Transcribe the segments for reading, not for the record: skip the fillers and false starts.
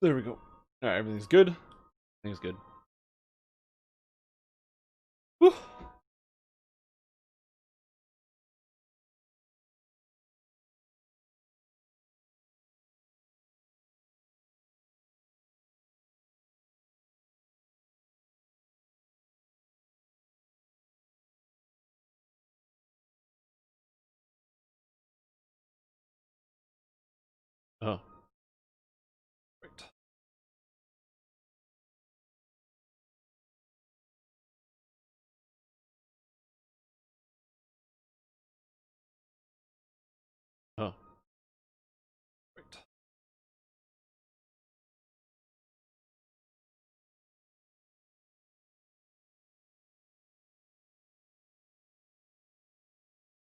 There we go. Alright, everything's good. Everything's good. Whew. Oh, right. Oh, right.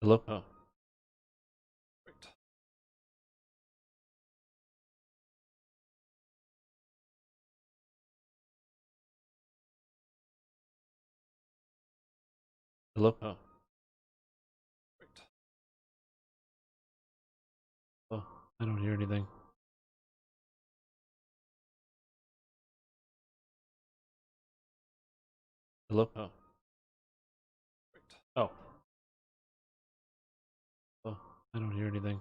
Hello? Oh, right. Hello? Oh, right. Oh, I don't hear anything. Hello? Oh, right. Oh. Oh, I don't hear anything.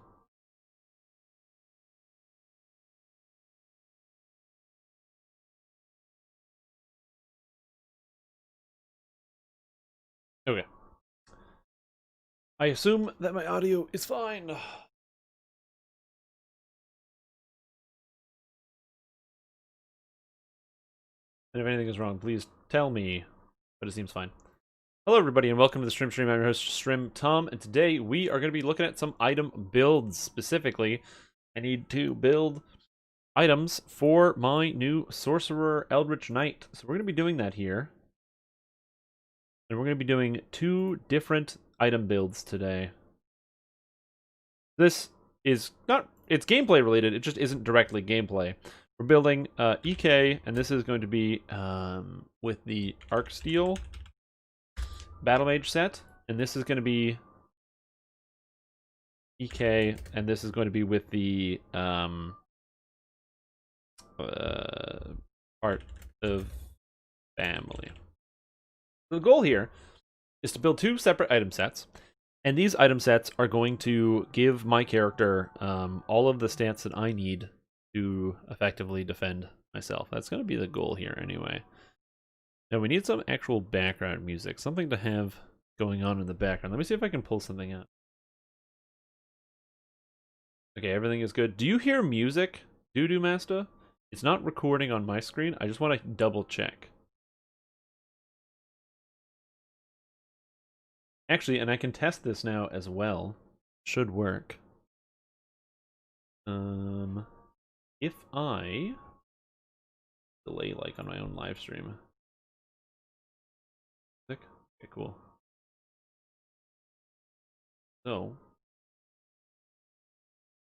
Okay. I assume that my audio is fine. And if anything is wrong, please tell me. But it seems fine. Hello, everybody, and welcome to the Stream. I'm your host, Stream Tom, and today we are going to be looking at some item builds. Specifically, I need to build items for my new Sorcerer Eldritch Knight. So we're going to be doing that here. And we're going to be doing two different item builds today. This is not, it's gameplay related, it just isn't directly gameplay. We're building EK, and this is going to be with the Arc Steel Battle Mage set. And this is going to be EK, and this is going to be with the part of family. The goal here is to build two separate item sets, and these item sets are going to give my character all of the stats that I need to effectively defend myself. That's going to be the goal here anyway. Now we need some actual background music, something to have going on in the background. Let me see if I can pull something out. Okay, everything is good. Do you hear music, Doo Master? It's not recording on my screen. I just want to double check. Actually, and I can test this now as well. Should work. If I delay like on my own live stream. Okay, cool. So,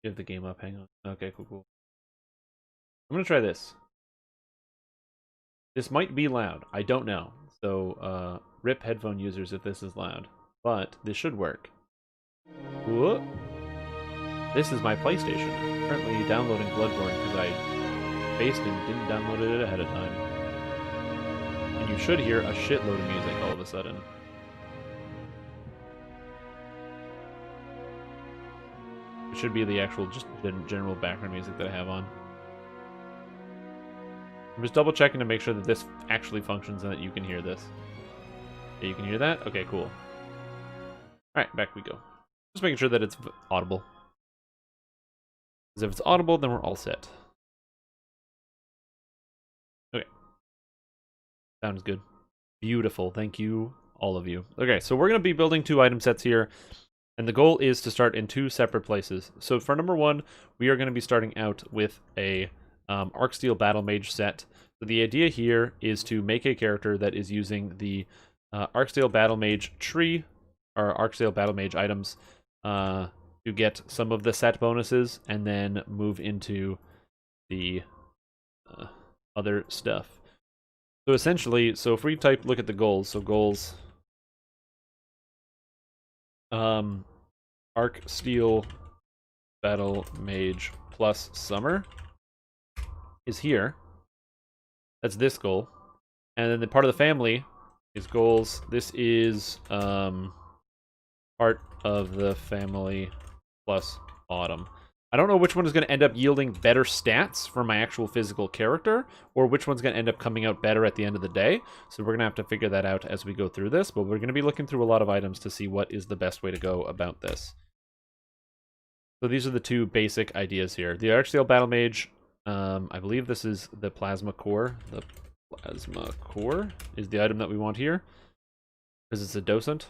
you have the game up, hang on. Okay, cool. I'm gonna try this. This might be loud, I don't know. So, rip headphone users if this is loud. But, this should work. Whoop. This is my PlayStation. Currently downloading Bloodborne because I spaced and didn't download it ahead of time. And you should hear a shitload of music all of a sudden. It should be the actual, just general background music that I have on. I'm just double checking to make sure that this actually functions and that you can hear this. Yeah, you can hear that? Okay, cool. Alright, back we go. Just making sure that it's audible. Because if it's audible, then we're all set. Okay. Sounds good. Beautiful. Thank you, all of you. Okay, so we're going to be building two item sets here. And the goal is to start in two separate places. So for number one, we are going to be starting out with a Arcsteel Battle Mage set. So the idea here is to make a character that is using the Arcsteel Battle Mage tree, or Arcsteel Battle Mage items, to get some of the set bonuses, and then move into the other stuff. So essentially, so if we look at the goals, so goals, Arc Steel Battle Mage plus Summer. is here. That's this goal. And then the part of the family is goals. This is part of the family plus autumn. I don't know which one is going to end up yielding better stats for my actual physical character, or which one's going to end up coming out better at the end of the day. So we're going to have to figure that out as we go through this, but we're going to be looking through a lot of items to see what is the best way to go about this. So these are the two basic ideas here. The Arcsteel Battle Mage, I believe this is the Plasma Core. The Plasma Core is the item that we want here, because it's a docent.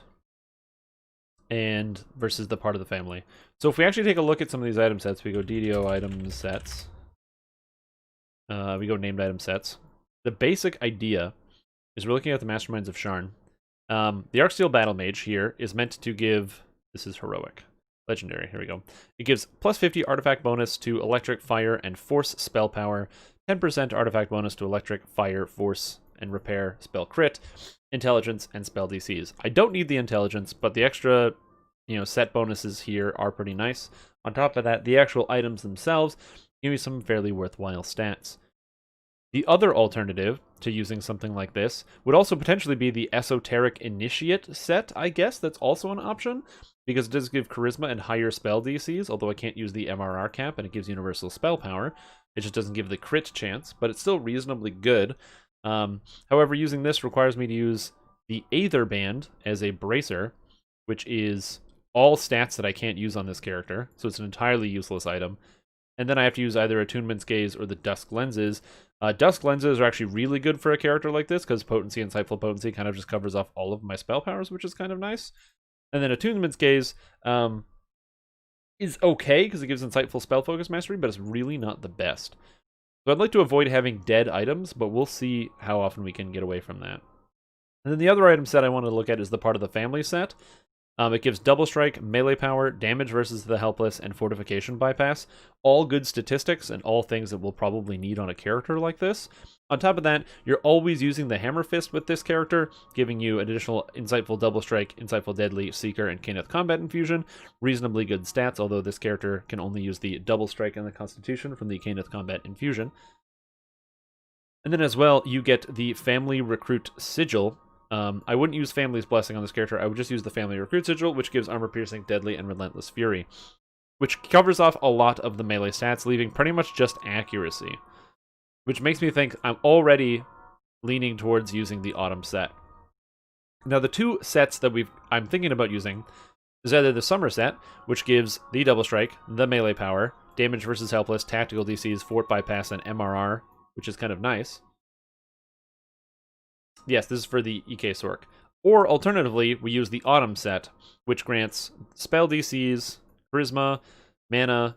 And versus the part of the family. So if we actually take a look at some of these item sets, we go DDO item sets. We go named item sets. The basic idea is we're looking at the Masterminds of Sharn. The Arcsteel Battle Mage here is meant to give, this is heroic, legendary, here we go. It gives plus 50 artifact bonus to electric, fire, and force spell power, 10% artifact bonus to electric, fire, force, and repair spell crit, intelligence, and spell DCs. I don't need the intelligence, but the extra, set bonuses here are pretty nice. On top of that, the actual items themselves give me some fairly worthwhile stats. The other alternative to using something like this would also potentially be the Esoteric Initiate set, I guess. That's also an option, because it does give charisma and higher spell DCs, although I can't use the MRR cap, and it gives universal spell power. It just doesn't give the crit chance, but it's still reasonably good. However, using this requires me to use the Aether Band as a bracer, which is all stats that I can't use on this character, so it's an entirely useless item. And then I have to use either Attunement's Gaze or the Dusk Lenses. Dusk Lenses are actually really good for a character like this, because Potency and Insightful Potency kind of just covers off all of my spell powers, which is kind of nice. And then Attunement's Gaze is okay, because it gives Insightful Spell Focus Mastery, but it's really not the best. So I'd like to avoid having dead items, but we'll see how often we can get away from that. And then the other item set I want to look at is the part of the family set. It gives double strike, melee power, damage versus the helpless, and fortification bypass. All good statistics and all things that we'll probably need on a character like this. On top of that, you're always using the Hammer Fist with this character, giving you additional Insightful Double Strike, Insightful Deadly, Seeker, and Kenneth Combat Infusion. Reasonably good stats, although this character can only use the Double Strike and the Constitution from the Kenneth Combat Infusion. And then as well, you get the Family Recruit Sigil. I wouldn't use Family's Blessing on this character. I would just use the Family Recruit Sigil, which gives Armor Piercing, Deadly, and Relentless Fury, which covers off a lot of the melee stats, leaving pretty much just accuracy, which makes me think I'm already leaning towards using the Autumn set. Now, the two sets that I'm thinking about using is either the Summer set, which gives the Double Strike, the melee power, damage versus helpless, tactical DCs, fort bypass, and MRR, which is kind of nice. Yes, this is for the EK Sork. Or alternatively, we use the Autumn set, which grants spell DCs, charisma, mana,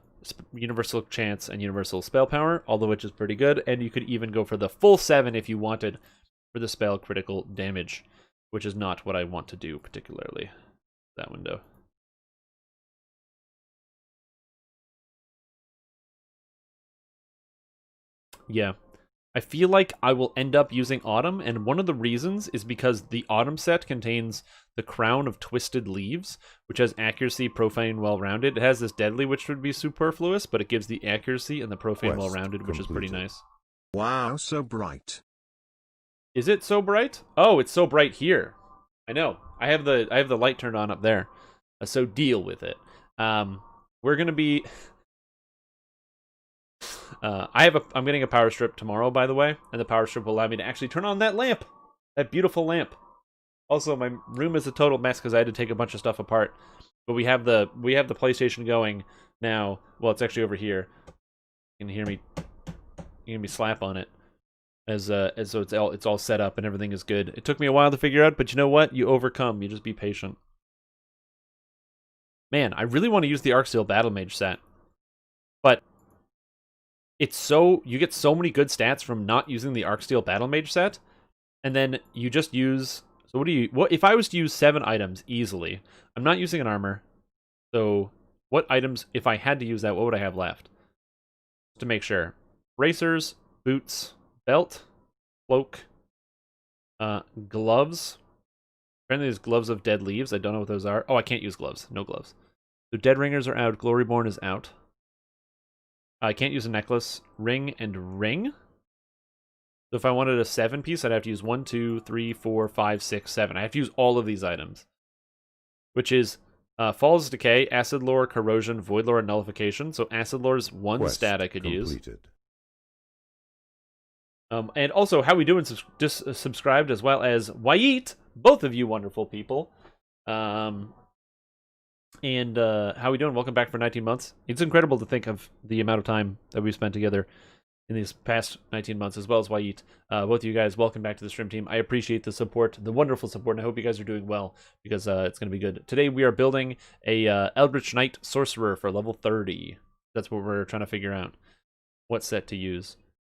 universal chance, and universal spell power, all of which is pretty good. And you could even go for the full 7 if you wanted for the spell critical damage, which is not what I want to do particularly. That window. Yeah. I feel like I will end up using Autumn, and one of the reasons is because the Autumn set contains the Crown of Twisted Leaves, which has accuracy, profane, well-rounded. It has this Deadly, which would be superfluous, but it gives the accuracy and the profane, well-rounded, which is pretty nice. Wow, so bright. Is it so bright? Oh, it's so bright here. I know. I have the light turned on up there, so deal with it. We're gonna be. I'm getting a power strip tomorrow, by the way, and the power strip will allow me to actually turn on that lamp, that beautiful lamp. Also, my room is a total mess because I had to take a bunch of stuff apart. But we have the PlayStation going now. Well, it's actually over here. You can hear me slap on it as so it's all set up and everything is good. It took me a while to figure out, but you know what? You overcome. You just be patient. Man, I really want to use the Arcsteel Battle Mage set, but you get so many good stats from not using the Arcsteel Battle Mage set, and then you just use. So what if I was to use 7 items easily? I'm not using an armor, so what items? If I had to use that, what would I have left? To make sure, bracers, boots, belt, cloak, gloves. Apparently, there's gloves of dead leaves. I don't know what those are. Oh, I can't use gloves. No gloves. So Dead Ringers are out. Gloryborn is out. I can't use a necklace, ring, and ring. So if I wanted a 7-piece, I'd have to use 1, 2, 3, 4, 5, 6, 7. I have to use all of these items, which is Falls Decay, Acid Lore, Corrosion, Void Lore, and Nullification. So Acid Lore is one Quest stat I could completed. use. And also, how we doing? Just subscribed, as well as Wyatt, both of you wonderful people. And how we doing? Welcome back for 19 months. It's incredible to think of the amount of time that we've spent together in these past 19 months, as well as Wyatt. Both of you guys, welcome back to the stream team. I appreciate the support, the wonderful support, and I hope you guys are doing well, because it's going to be good. Today we are building a Eldritch Knight Sorcerer for level 30. That's what we're trying to figure out, what set to use.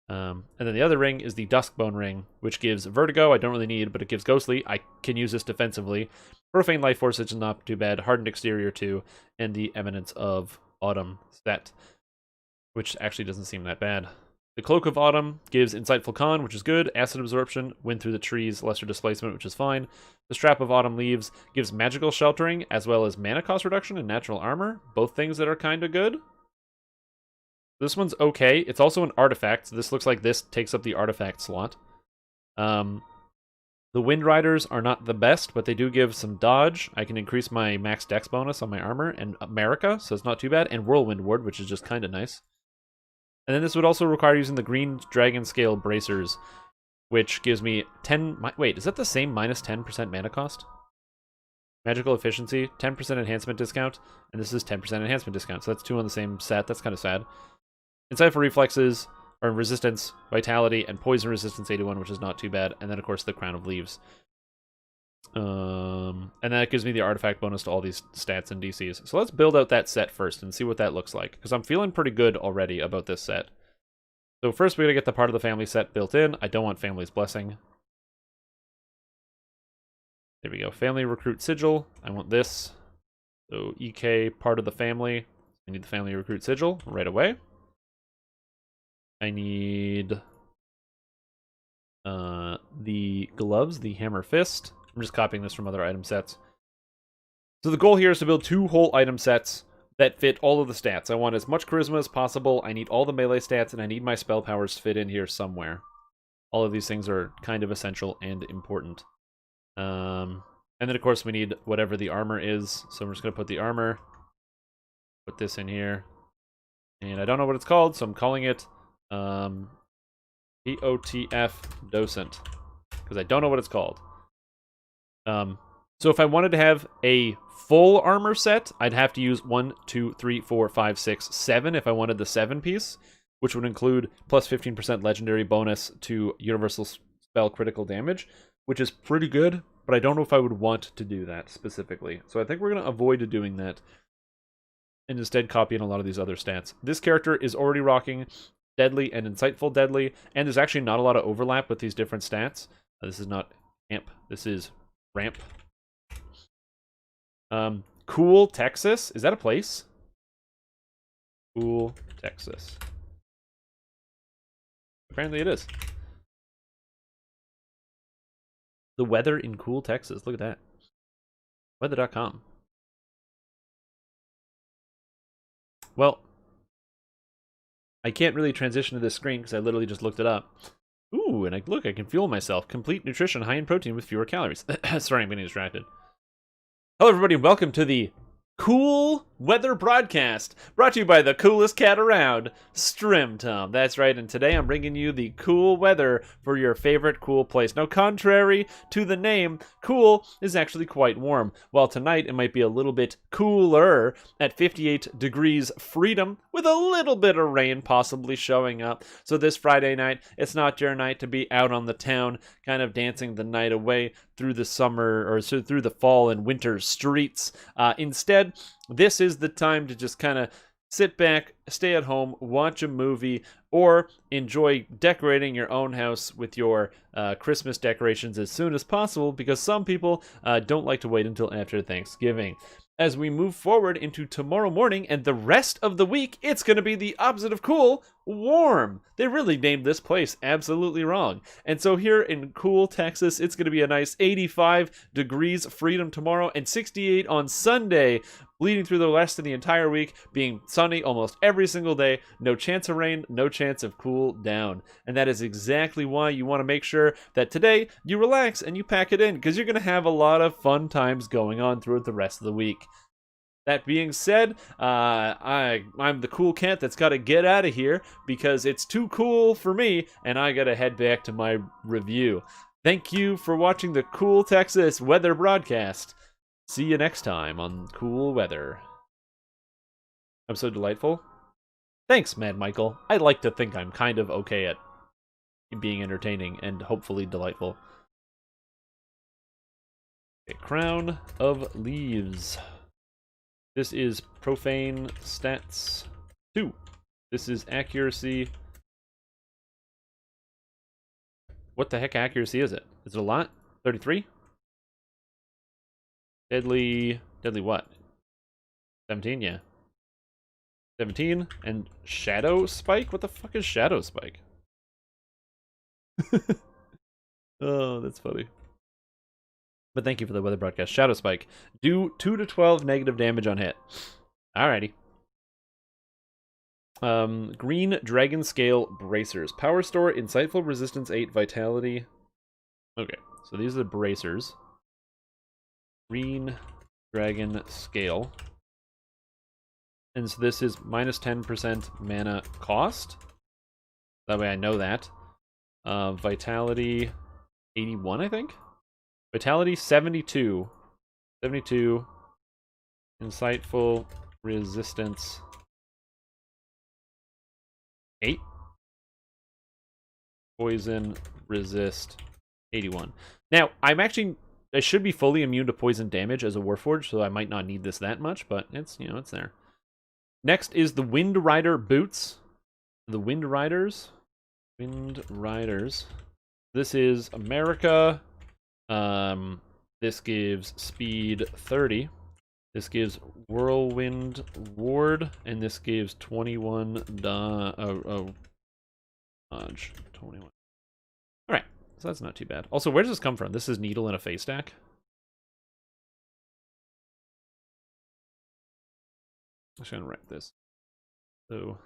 And then the other ring is the Duskbone Ring, which gives Vertigo. I don't really need, but it gives Ghostly. I can use this defensively. Profane Life Force is not too bad. Hardened Exterior 2, and the Eminence of Autumn set, which actually doesn't seem that bad. The Cloak of Autumn gives Insightful Con, which is good. Acid Absorption, Wind Through the Trees, Lesser Displacement, which is fine. The Strap of Autumn Leaves gives Magical Sheltering, as well as Mana Cost Reduction and Natural Armor. Both things that are kind of good. This one's okay. It's also an artifact, so this looks like this takes up the artifact slot. The Wind Riders are not the best, but they do give some dodge. I can increase my max dex bonus on my armor, and America, so it's not too bad. And Whirlwind Ward, which is just kind of nice. And then this would also require using the Green Dragon Scale Bracers, which gives me 10... Wait, is that the same minus 10% mana cost? Magical Efficiency, 10% enhancement discount, and this is 10% enhancement discount, so that's 2 on the same set. That's kind of sad. Insightful Reflexes are Resistance, Vitality, and Poison Resistance 81, which is not too bad. And then, of course, the Crown of Leaves. And that gives me the artifact bonus to all these stats and DCs. So let's build out that set first and see what that looks like, because I'm feeling pretty good already about this set. So first we gotta get the part of the family set built in. I don't want Family's Blessing. There we go. Family Recruit Sigil. I want this. So EK, part of the family. I need the Family Recruit Sigil right away. I need the gloves, the Hammer Fist. I'm just copying this from other item sets. So the goal here is to build 2 whole item sets that fit all of the stats. I want as much charisma as possible. I need all the melee stats, and I need my spell powers to fit in here somewhere. All of these things are kind of essential and important. And then, of course, we need whatever the armor is. So I'm just going to put the armor. Put this in here. And I don't know what it's called, so I'm calling it POTF Docent, because I don't know what it's called. So if I wanted to have a full armor set, I'd have to use 1, 2, 3, 4, 5, 6, 7 if I wanted the 7-piece, which would include plus 15% legendary bonus to universal spell critical damage, which is pretty good, but I don't know if I would want to do that specifically. So I think we're going to avoid doing that and instead copy in a lot of these other stats. This character is already rocking Deadly and Insightful Deadly, and there's actually not a lot of overlap with these different stats. This is not Amp, this is Ramp. Cool Texas, is that a place? Cool Texas. Apparently it is. The weather in Cool Texas, look at that. Weather.com. Well, I can't really transition to this screen because I literally just looked it up. Ooh, and look, I can fuel myself. Complete nutrition, high in protein with fewer calories. Sorry, I'm getting distracted. Hello, everybody, and welcome to the Cool Weather Broadcast, brought to you by the coolest cat around, Strimtom. That's right, and today I'm bringing you the cool weather for your favorite cool place. Now, contrary to the name, cool is actually quite warm, while tonight it might be a little bit cooler at 58 degrees freedom, with a little bit of rain possibly showing up. So this Friday night, it's not your night to be out on the town, kind of dancing the night away through the summer, or through the fall and winter streets. Instead, this is the time to just kind of sit back, stay at home, watch a movie, or enjoy decorating your own house with your Christmas decorations as soon as possible, because some people don't like to wait until after Thanksgiving. As we move forward into tomorrow morning and the rest of the week, it's going to be the opposite of cool. warm. They really named this place absolutely wrong. And so here in cool Texas, it's going to be a nice 85 degrees freedom tomorrow and 68 on Sunday, bleeding through the rest of the entire week, being sunny almost every single day. No chance of rain, no chance of cool down. And that is exactly why you want to make sure that today you relax and you pack it in, because you're going to have a lot of fun times going on throughout the rest of the week. That being said, I'm the cool cat that's got to get out of here because it's too cool for me, and I got to head back to my review. Thank you for watching the Cool Texas weather broadcast. See you next time on Cool Weather. I'm so delightful. Thanks, Mad Michael. I like to think I'm kind of okay at being entertaining and hopefully delightful. Okay, Crown of Leaves. This is Profane Stats 2. This is Accuracy. What the heck accuracy is it? Is it a lot? 33? Deadly what? 17, yeah. 17. And Shadow Spike? What the fuck is Shadow Spike? Oh, that's funny. But thank you for the weather broadcast. Shadow Spike. Do 2 to 12 negative damage on hit. Alrighty. Green Dragon Scale Bracers. Power Store, Insightful, Resistance 8, Vitality. Okay, so these are the bracers. Green Dragon Scale. And so this is minus 10% mana cost. That way I know that. Vitality 81, I think? Vitality 72. 72. Insightful. Resistance 8. Poison. Resist 81. Now, I should be fully immune to poison damage as a Warforged, so I might not need this that much, but it's, it's there. Next is the Wind Rider boots. The Wind Riders. Wind Riders. This is America. This gives speed 30. This gives Whirlwind Ward, and this gives 21 dodge. 21. Alright, so that's not too bad. Also, where does this come from? This is Needle in a Face Stack. I'm just gonna write this. So,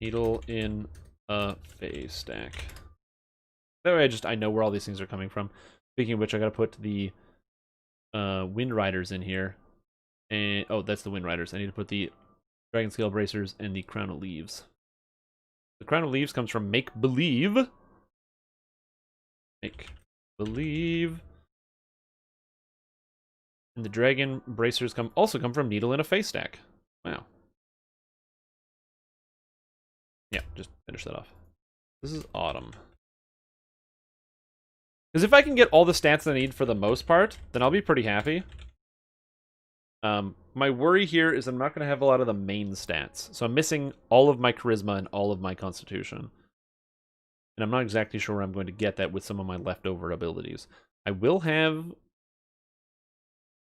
Needle in a Face Stack. That way I know where all these things are coming from. Speaking of which, I gotta put the Wind Riders in here. And oh, that's the Wind Riders. I need to put the Dragon Scale Bracers and the Crown of Leaves. The Crown of Leaves comes from Make Believe. Make Believe. And the Dragon Bracers also come from Needle in a Face Stack. Wow. Yeah, just finish that off. This is Autumn. Because if I can get all the stats I need for the most part, then I'll be pretty happy. My worry here is I'm not going to have a lot of the main stats. So I'm missing all of my Charisma and all of my Constitution. And I'm not exactly sure where I'm going to get that with some of my leftover abilities. I will have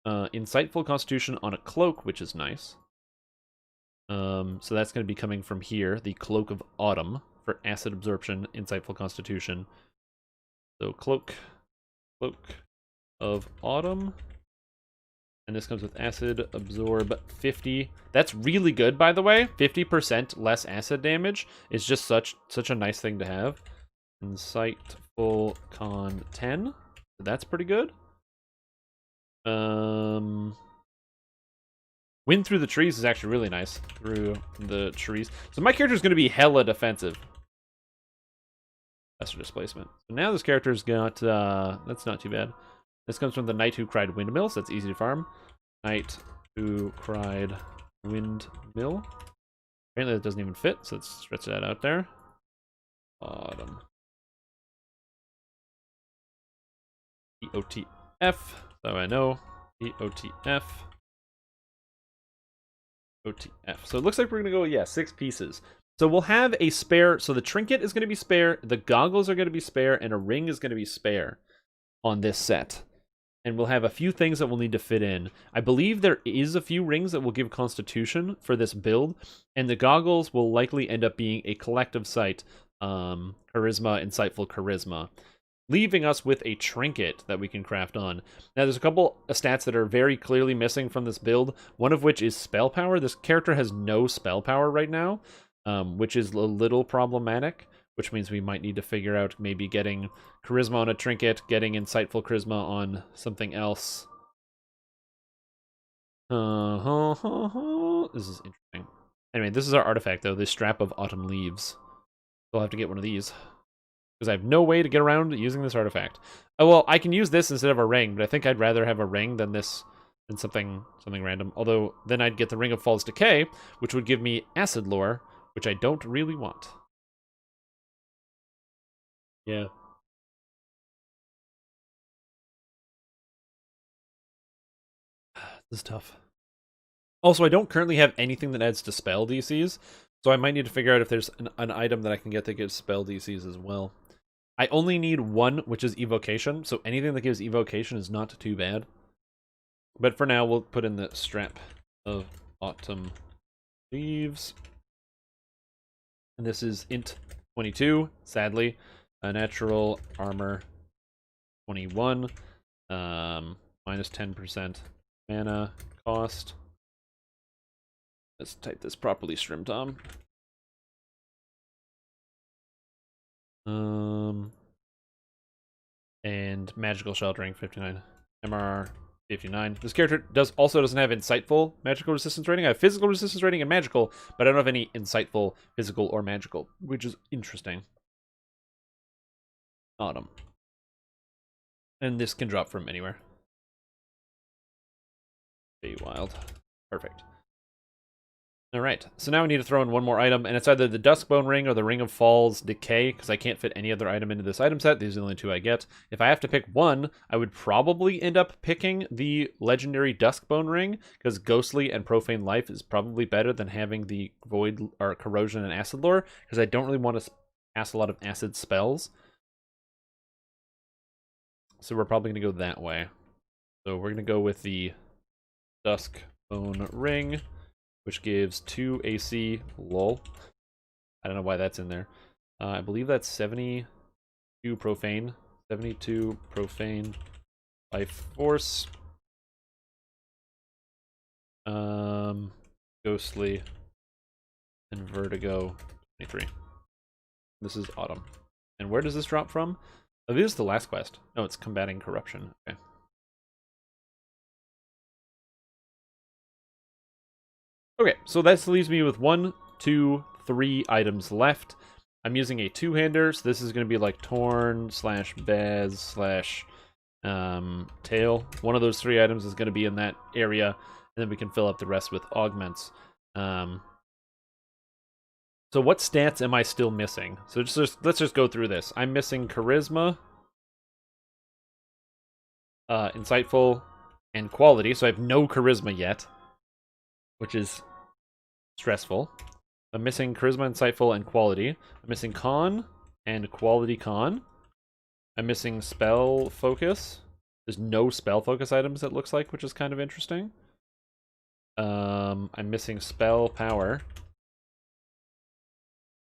Insightful Constitution on a Cloak, which is nice. So that's going to be coming from here, the Cloak of Autumn, for Acid Absorption, Insightful Constitution. So Cloak of Autumn. And this comes with Acid Absorb 50. That's really good, by the way. 50% less acid damage is just such a nice thing to have. Insightful Con 10. That's pretty good. Wind Through the Trees is actually really nice. Through the trees. So my character is going to be hella defensive. Lesser Displacement. So now this character's got, that's not too bad. This comes from the Knight Who Cried Windmill, so that's easy to farm. Knight Who Cried Windmill. Apparently that doesn't even fit, so let's stretch that out there. Autumn. EOTF, so I know. EOTF. OTF. So it looks like we're going to go, 6 pieces. So we'll have a spare, so the trinket is going to be spare, the goggles are going to be spare, and a ring is going to be spare on this set. And we'll have a few things that we'll need to fit in. I believe there is a few rings that will give Constitution for this build, and the goggles will likely end up being a collective sight, Charisma, Insightful Charisma, leaving us with a trinket that we can craft on. Now, there's a couple of stats that are very clearly missing from this build, one of which is spell power. This character has no spell power right now, which is a little problematic, which means we might need to figure out maybe getting Charisma on a trinket, getting Insightful Charisma on something else. This is interesting. Anyway, this is our artifact, though, the Strap of Autumn Leaves. We'll have to get one of these, because I have no way to get around using this artifact. Oh, well, I can use this instead of a ring, but I think I'd rather have a ring than this, than something random. Although, then I'd get the Ring of Falls Decay, which would give me Acid Lore, which I don't really want. Yeah. This is tough. Also, I don't currently have anything that adds to spell DCs, so I might need to figure out if there's an item that I can get that gives spell DCs as well. I only need one, which is Evocation, so anything that gives Evocation is not too bad. But for now, we'll put in the Strap of Autumn Leaves. And this is Int 22, sadly. Natural Armor 21. Minus 10% mana cost. Let's type this properly, Shrimtom. And Magical Sheltering 59. MRR 59. This character also doesn't have Insightful Magical Resistance rating. I have Physical Resistance rating and Magical, but I don't have any Insightful Physical or Magical, which is interesting. Autumn. And this can drop from anywhere. Wild. Perfect. Alright, so now we need to throw in one more item, and it's either the Duskbone Ring or the Ring of Falls Decay, because I can't fit any other item into this item set. These are the only two I get. If I have to pick one, I would probably end up picking the legendary Duskbone Ring, because Ghostly and Profane Life is probably better than having the Void or Corrosion and Acid Lore, because I don't really want to cast a lot of acid spells. So we're probably going to go that way. So we're going to go with the Duskbone Ring, which gives 2 AC. Lol. I don't know why that's in there. I believe that's 72 Profane. 72 Profane Life Force. Ghostly and Vertigo 23. This is Autumn. And where does this drop from? Oh, this is the last quest. No, it's Combating Corruption. Okay. Okay, so that leaves me with 1, 2, 3 items left. I'm using a two-hander, so this is going to be like Torn / Baz / Tail. One of those 3 items is going to be in that area, and then we can fill up the rest with augments. So what stats am I still missing? So let's just go through this. I'm missing Charisma, Insightful, and Quality, so I have no Charisma yet, which is stressful. I'm missing Charisma, Insightful, and Quality. I'm missing Con and Quality Con. I'm missing Spell Focus. There's no Spell Focus items, it looks like, which is kind of interesting. I'm missing Spell Power.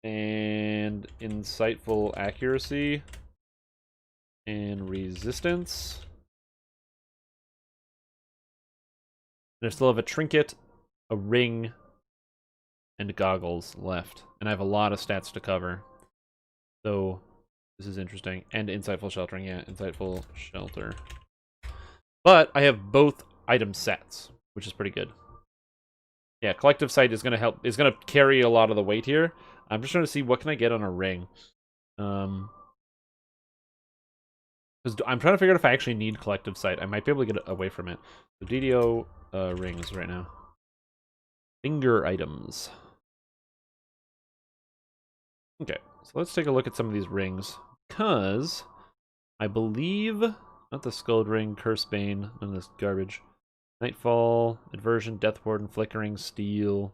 And Insightful Accuracy. And Resistance. And I still have a Trinket, a Ring, and Goggles left. And I have a lot of stats to cover. So, this is interesting. And Insightful Sheltering, yeah, Insightful Shelter. But I have both item sets, which is pretty good. Yeah, Collective Sight is going to help, is going to carry a lot of the weight here. I'm just trying to see what can I get on a ring. Because I'm trying to figure out if I actually need Collective Sight. I might be able to get away from it. So DDO rings right now. Finger items. Okay, so let's take a look at some of these rings. Because I believe, not the Skull Ring, Cursebane, none of this garbage. Nightfall, Aversion, Death Warden, Flickering, Steel.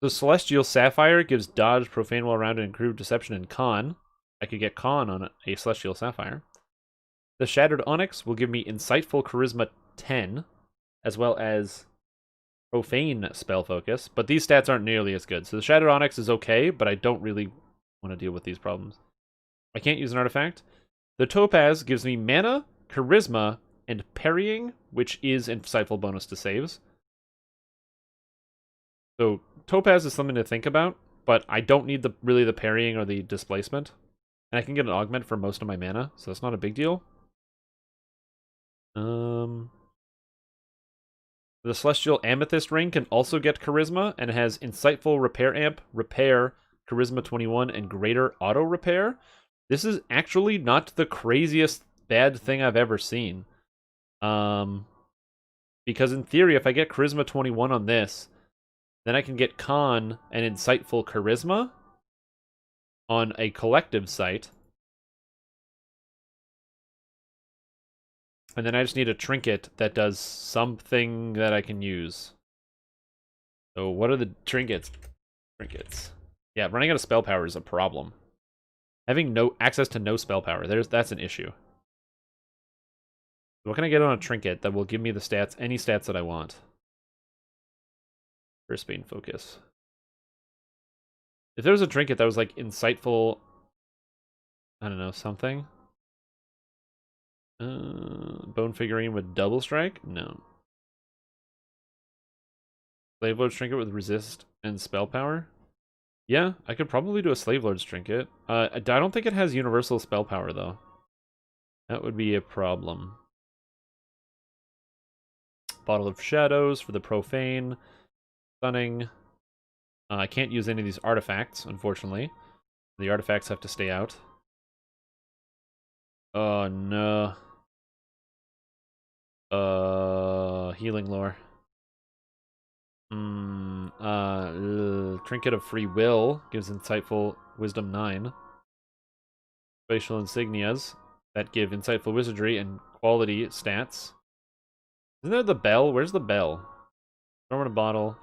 The Celestial Sapphire gives dodge, profane while around, and improved deception and con. I could get con on a Celestial Sapphire. The Shattered Onyx will give me Insightful Charisma 10, as well as Profane Spell Focus, but these stats aren't nearly as good. So the Shattered Onyx is okay, but I don't really want to deal with these problems. I can't use an artifact. The Topaz gives me Mana, Charisma, and Parrying, which is Insightful bonus to saves. So Topaz is something to think about, but I don't need really the Parrying or the Displacement. And I can get an Augment for most of my mana, so it's not a big deal. The Celestial Amethyst Ring can also get Charisma, and it has Insightful Repair Amp, Repair, Charisma 21, and Greater Auto Repair. This is actually not the craziest bad thing I've ever seen. Because in theory, if I get Charisma 21 on this, then I can get Con and Insightful Charisma on a collective site. And then I just need a trinket that does something that I can use. So what are the trinkets? Trinkets. Yeah, running out of spell power is a problem. Having no access to no spell power, that's an issue. What can I get on a trinket that will give me the stats, any stats that I want? First Bane Focus. If there was a trinket that was like insightful, I don't know, something. Bone figurine with double strike? No. Slave Lord's trinket with resist and spell power? Yeah, I could probably do a Slave Lord's trinket. I don't think it has universal spell power though. That would be a problem. Bottle of Shadows for the Profane. Stunning. I can't use any of these artifacts, unfortunately. The artifacts have to stay out. Oh no. Healing lore. Trinket of Free Will gives Insightful Wisdom 9. Facial Insignias that give Insightful Wizardry and Quality stats. Isn't there the bell? Where's the bell? Storm in a bottle.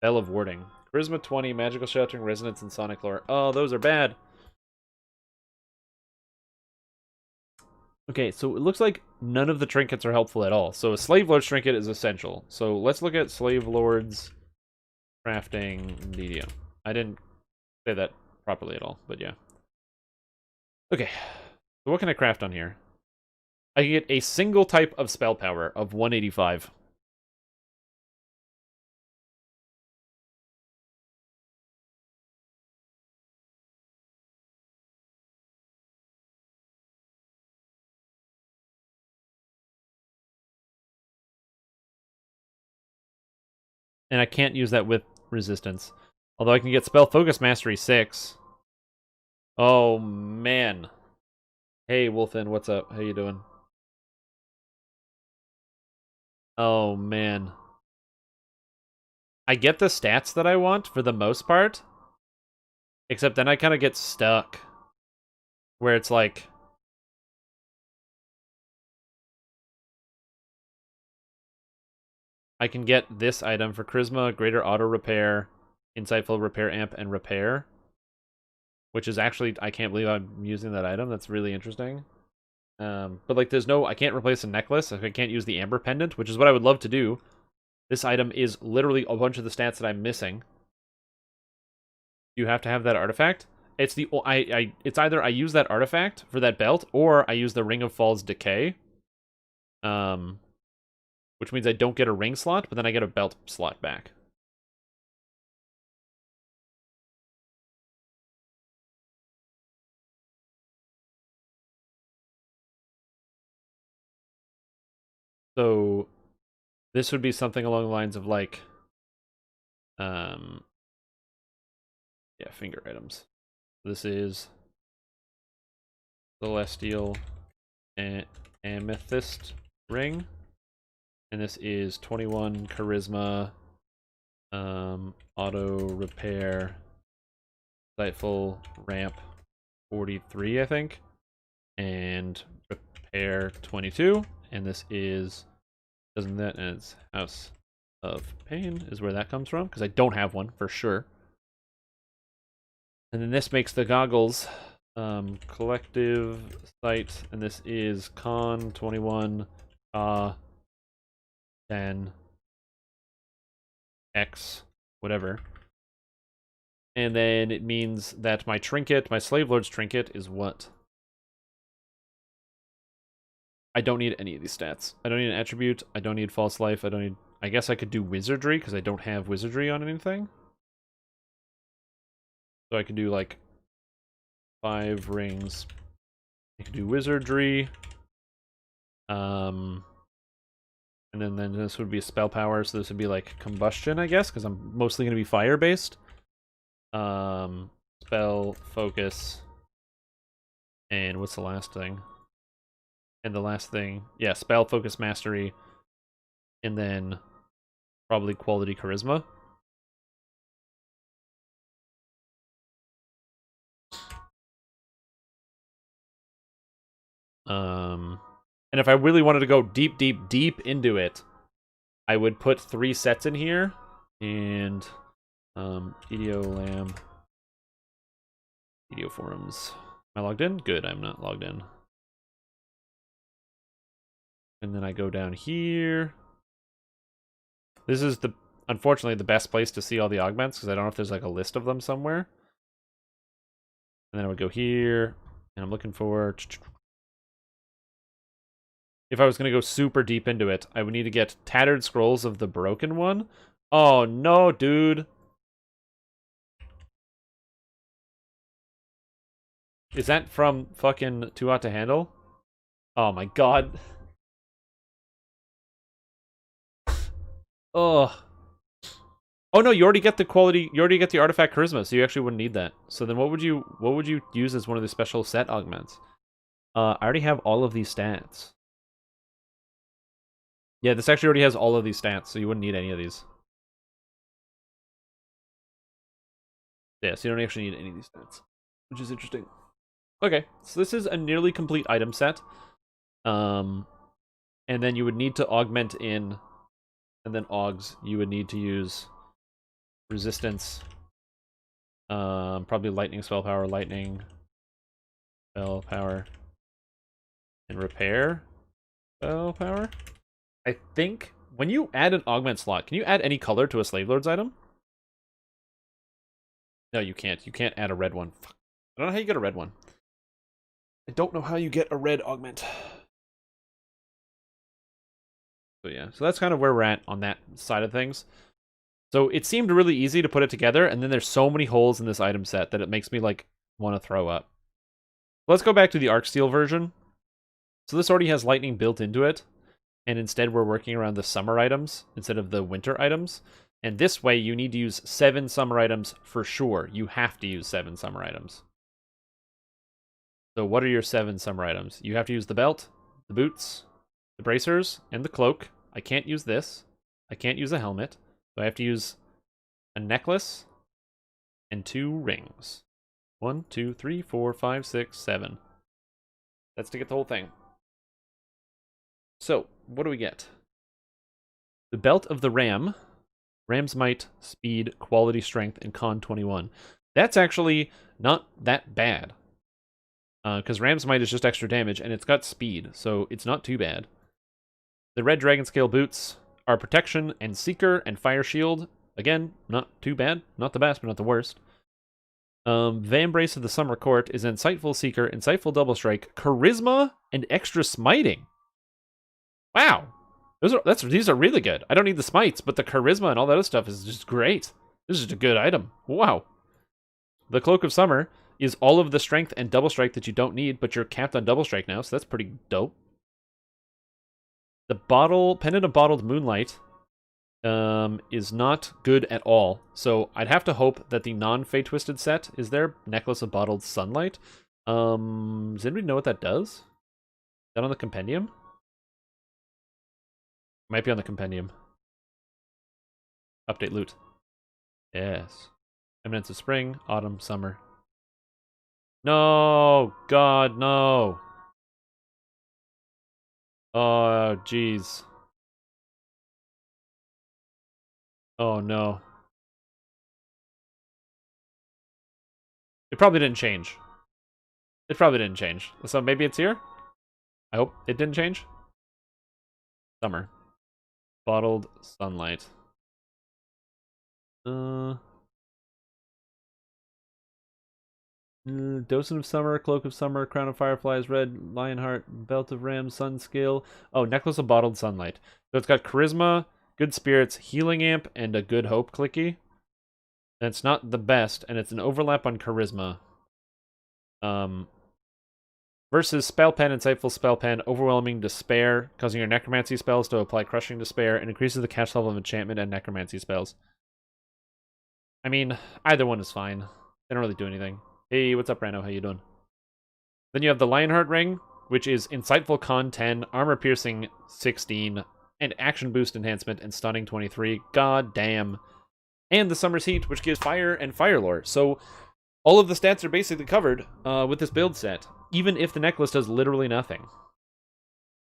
Bell of Warding. Charisma 20, Magical Sheltering, Resonance, and Sonic Lore. Oh, those are bad. Okay, so it looks like none of the trinkets are helpful at all. So a Slave Lord's trinket is essential. So let's look at Slave Lord's crafting medium. I didn't say that properly at all, but yeah. Okay, so what can I craft on here? I can get a single type of spell power of 185. And I can't use that with resistance. Although I can get Spell Focus Mastery 6. Oh, man. Hey, Wolfen, what's up? How you doing? Oh, man. I get the stats that I want for the most part. Except then I kind of get stuck. Where it's like... I can get this item for Charisma, Greater Auto Repair, Insightful Repair Amp, and Repair. Which is actually... I can't believe I'm using that item. That's really interesting. But like there's no... I can't replace a necklace. I can't use the Amber Pendant, which is what I would love to do. This item is literally a bunch of the stats that I'm missing. You have to have that artifact. It's the it's either I use that artifact for that belt, or I use the Ring of Falls Decay. Which means I don't get a ring slot, but then I get a belt slot back. So this would be something along the lines of like yeah, finger items. This is Celestial Amethyst Ring. And this is 21 Charisma, Auto Repair, Insightful Ramp 43, I think, and Repair 22. And this is, doesn't that, and it's House of Pain is where that comes from, because I don't have one for sure. And then this makes the goggles Collective site, and this is con 21 10 x whatever. And then it means that my trinket, my slave lord's trinket, is what? I don't need any of these stats. I don't need an attribute. I don't need false life. I don't need. I guess I could do wizardry because I don't have wizardry on anything. So I could do like 5 rings. I could do wizardry. And then this would be a spell power, so this would be like combustion, I guess, because I'm mostly going to be fire based. Spell, focus, and what's the last thing? And the last thing, yeah, spell, focus, mastery, and then probably quality charisma. And if I really wanted to go deep, deep, deep into it, I would put 3 sets in here, and EDO Lamb, EDO Forums. Am I logged in? Good, I'm not logged in. And then I go down here. This is unfortunately the best place to see all the augments, because I don't know if there's like a list of them somewhere. And then I would go here, and I'm looking for... If I was going to go super deep into it, I would need to get Tattered Scrolls of the Broken One. Oh no, dude. Is that from fucking Too Hot to Handle? Oh my god. Ugh. Oh no, you already get the quality, you already get the artifact charisma, so you actually wouldn't need that. So then what would you use as one of the special set augments? I already have all of these stats. Yeah, this actually already has all of these stats, so you wouldn't need any of these. Yeah, so you don't actually need any of these stats, which is interesting. Okay, so this is a nearly complete item set. And then you would need to augment in, and then augs, you would need to use resistance, probably lightning spell power, lightning spell power, and repair spell power. I think when you add an augment slot, can you add any color to a slave lord's item? No, you can't. You can't add a red one. Fuck. I don't know how you get a red one. I don't know how you get a red augment. So yeah, so that's kind of where we're at on that side of things. So it seemed really easy to put it together, and then there's so many holes in this item set that it makes me like want to throw up. Let's go back to the Arcsteel version. So this already has lightning built into it, and instead we're working around the summer items instead of the winter items. And this way you need to use 7 summer items for sure. You have to use 7 summer items. So what are your 7 summer items? You have to use the belt, the boots, the bracers, and the cloak. I can't use this. I can't use a helmet. So I have to use a necklace and 2 rings. 1, 2, 3, 4, 5, 6, 7. That's to get the whole thing. So, what do we get? The Belt of the Ram. Ram's Might, Speed, Quality Strength, and Con 21. That's actually not that bad. Because Ram's Might is just extra damage, and it's got speed, so it's not too bad. The Red Dragon Scale Boots are Protection and Seeker and Fire Shield. Again, not too bad. Not the best, but not the worst. Vambrace of the Summer Court is Insightful Seeker, Insightful Double Strike, Charisma, and Extra Smiting. Wow. These are really good. I don't need the smites, but the charisma and all that other stuff is just great. This is just a good item. Wow. The Cloak of Summer is all of the strength and double strike that you don't need, but you're capped on double strike now, so that's pretty dope. The Pendant of Bottled Moonlight is not good at all. So I'd have to hope that the non-Fate Twisted set is there. Necklace of Bottled Sunlight. Does anybody know what that does? Is that on the compendium? Might be on the compendium. Update loot. Yes. Eminence of Spring, Autumn, Summer. No! God, no! Oh, jeez. Oh, no. It probably didn't change. It probably didn't change. So maybe it's here? I hope it didn't change. Summer. Bottled sunlight. Docent of Summer, Cloak of Summer, Crown of Fireflies, Red, Lionheart, Belt of Ram, Sun Scale. Oh, Necklace of Bottled Sunlight. So it's got Charisma, Good Spirits, Healing Amp, and a Good Hope clicky. And it's not the best, and it's an overlap on Charisma. Versus Spell Pen, Insightful Spell Pen, Overwhelming Despair, causing your Necromancy spells to apply Crushing Despair, and increases the cast level of enchantment and Necromancy spells. I mean, either one is fine. They don't really do anything. Hey, what's up, Rano? How you doing? Then you have the Lionheart Ring, which is Insightful Con 10, Armor Piercing 16, and Action Boost Enhancement and Stunning 23. God damn. And the Summer's Heat, which gives Fire and Fire Lore. So all of the stats are basically covered with this build set, even if the necklace does literally nothing.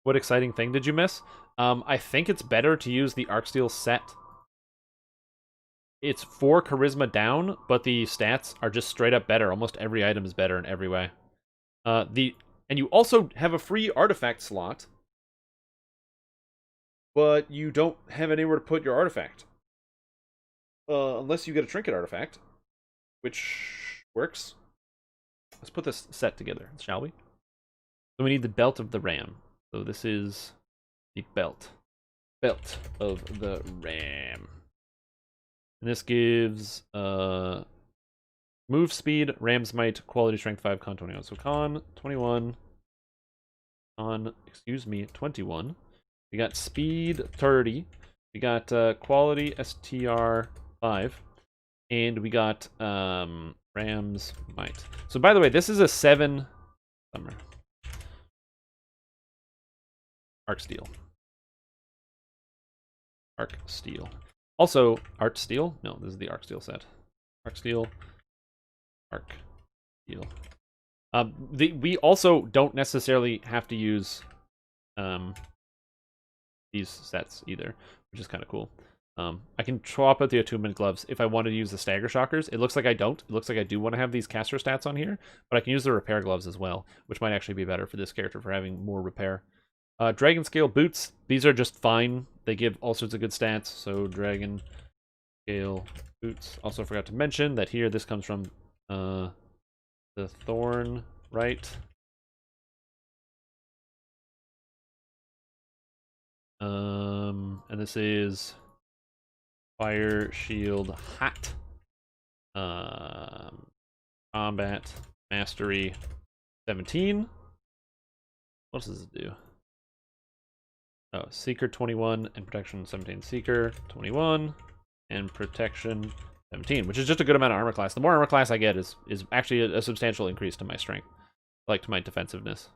What exciting thing did you miss? I think it's better to use the Arcsteel set. It's 4 charisma down, but the stats are just straight up better. Almost every item is better in every way. And you also have a free artifact slot, but you don't have anywhere to put your artifact. Unless you get a trinket artifact, which works. Let's put this set together, shall we? So we need the Belt of the Ram. So this is the belt. Belt of the Ram. And this gives move speed, Ram's Might, quality strength 5, con 21. So con 21, con, 21. We got speed 30. We got quality STR 5. And we got Ram's Might. So by the way, this is a 7 summer. Arc Steel. Arc Steel. Also, Art Steel? No, this is the Arc Steel set. Arc Steel. Arc Steel. We also don't necessarily have to use these sets either, which is kind of cool. I can swap out the attunement gloves if I wanted to use the stagger shockers. It looks like I don't. It looks like I do want to have these caster stats on here, but I can use the repair gloves as well, which might actually be better for this character for having more repair. Dragon Scale boots. These are just fine. They give all sorts of good stats. So Dragon Scale boots. Also forgot to mention that here this comes from the Thorn, right? And this is Fire Shield Hat. Combat Mastery 17. What else does it do? Oh, Seeker 21 and Protection 17. Seeker 21 and Protection 17, which is just a good amount of armor class. The more armor class I get is actually a substantial increase to my strength, like to my defensiveness.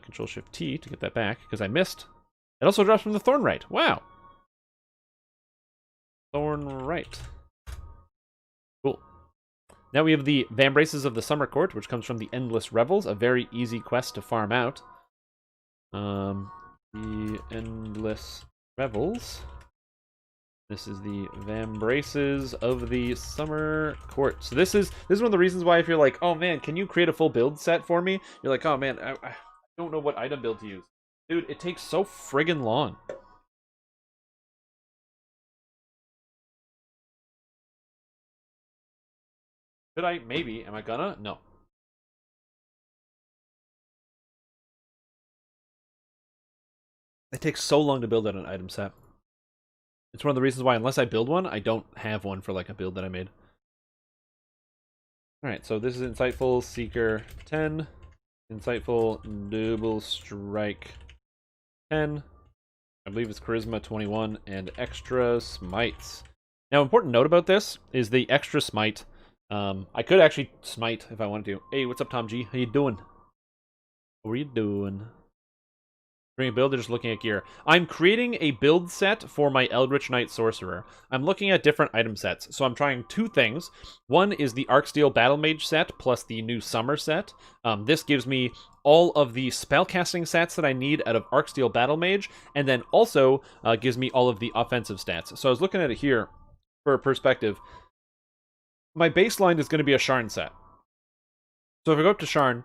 Control Shift T to get that back because I missed. It also drops from the Thornright. Wow. Thornright. Cool. Now we have the Vambraces of the Summer Court, which comes from the Endless Revels, a very easy quest to farm out. The Endless Revels. This is the Vambraces of the Summer Court. So this is one of the reasons why if you're like, oh man, can you create a full build set for me? You're like, oh man, I don't know what item build to use. Dude, it takes so friggin' long. Could I? Maybe. Am I gonna? No. It takes so long to build out an item set. It's one of the reasons why, unless I build one, I don't have one for like a build that I made. Alright, so this is Insightful Seeker 10. Insightful Double Strike 10. I believe it's Charisma 21 and Extra Smites. Now, important note about this is the Extra Smite. I could actually smite if I wanted to. Hey, what's up, Tom G? How you doing? What are you doing? Bring a build or just looking at gear? I'm creating a build set for my Eldritch Knight Sorcerer. I'm looking at different item sets, so I'm trying two things. One is the Arcsteel Battle Mage set plus the new Summer set. This gives me all of the spellcasting stats that I need out of Arcsteel Battle Mage, and then also gives me all of the offensive stats. So I was looking at it here for a perspective. My baseline is going to be a Sharn set. So if I go up to Sharn,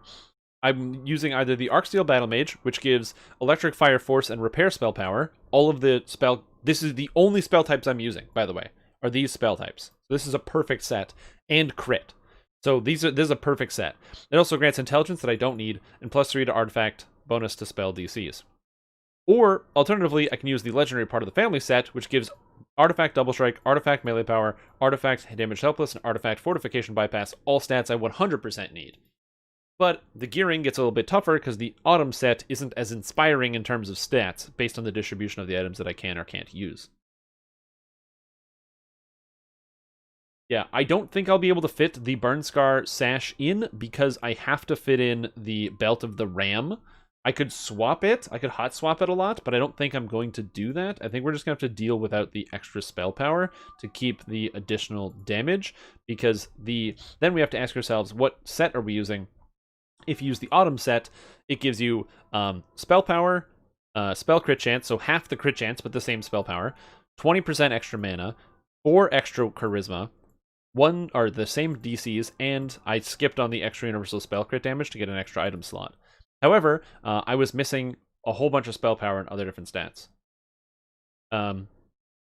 I'm using either the Arcsteel Battle Mage, which gives Electric, Fire, Force, and Repair spell power. All of the spell... This is the only spell types I'm using, by the way, are these spell types. So this is a perfect set. And crit. So this is a perfect set. It also grants Intelligence that I don't need, and +3 to Artifact, bonus to spell DCs. Or, alternatively, I can use the Legendary part of the family set, which gives Artifact Double Strike, Artifact Melee Power, Artifact Damage Helpless, and Artifact Fortification Bypass, all stats I 100% need. But the gearing gets a little bit tougher because the Autumn set isn't as inspiring in terms of stats, based on the distribution of the items that I can or can't use. Yeah, I don't think I'll be able to fit the Burn Scar sash in because I have to fit in the Belt of the Ram. I could swap it. I could hot swap it a lot, but I don't think I'm going to do that. I think we're just going to have to deal without the extra spell power to keep the additional damage, because then we have to ask ourselves, what set are we using? If you use the Autumn set, it gives you spell power, spell crit chance, so half the crit chance, but the same spell power, 20% extra mana, 4 extra charisma, the same DCs, and I skipped on the extra universal spell crit damage to get an extra item slot. However, I was missing a whole bunch of spell power and other different stats.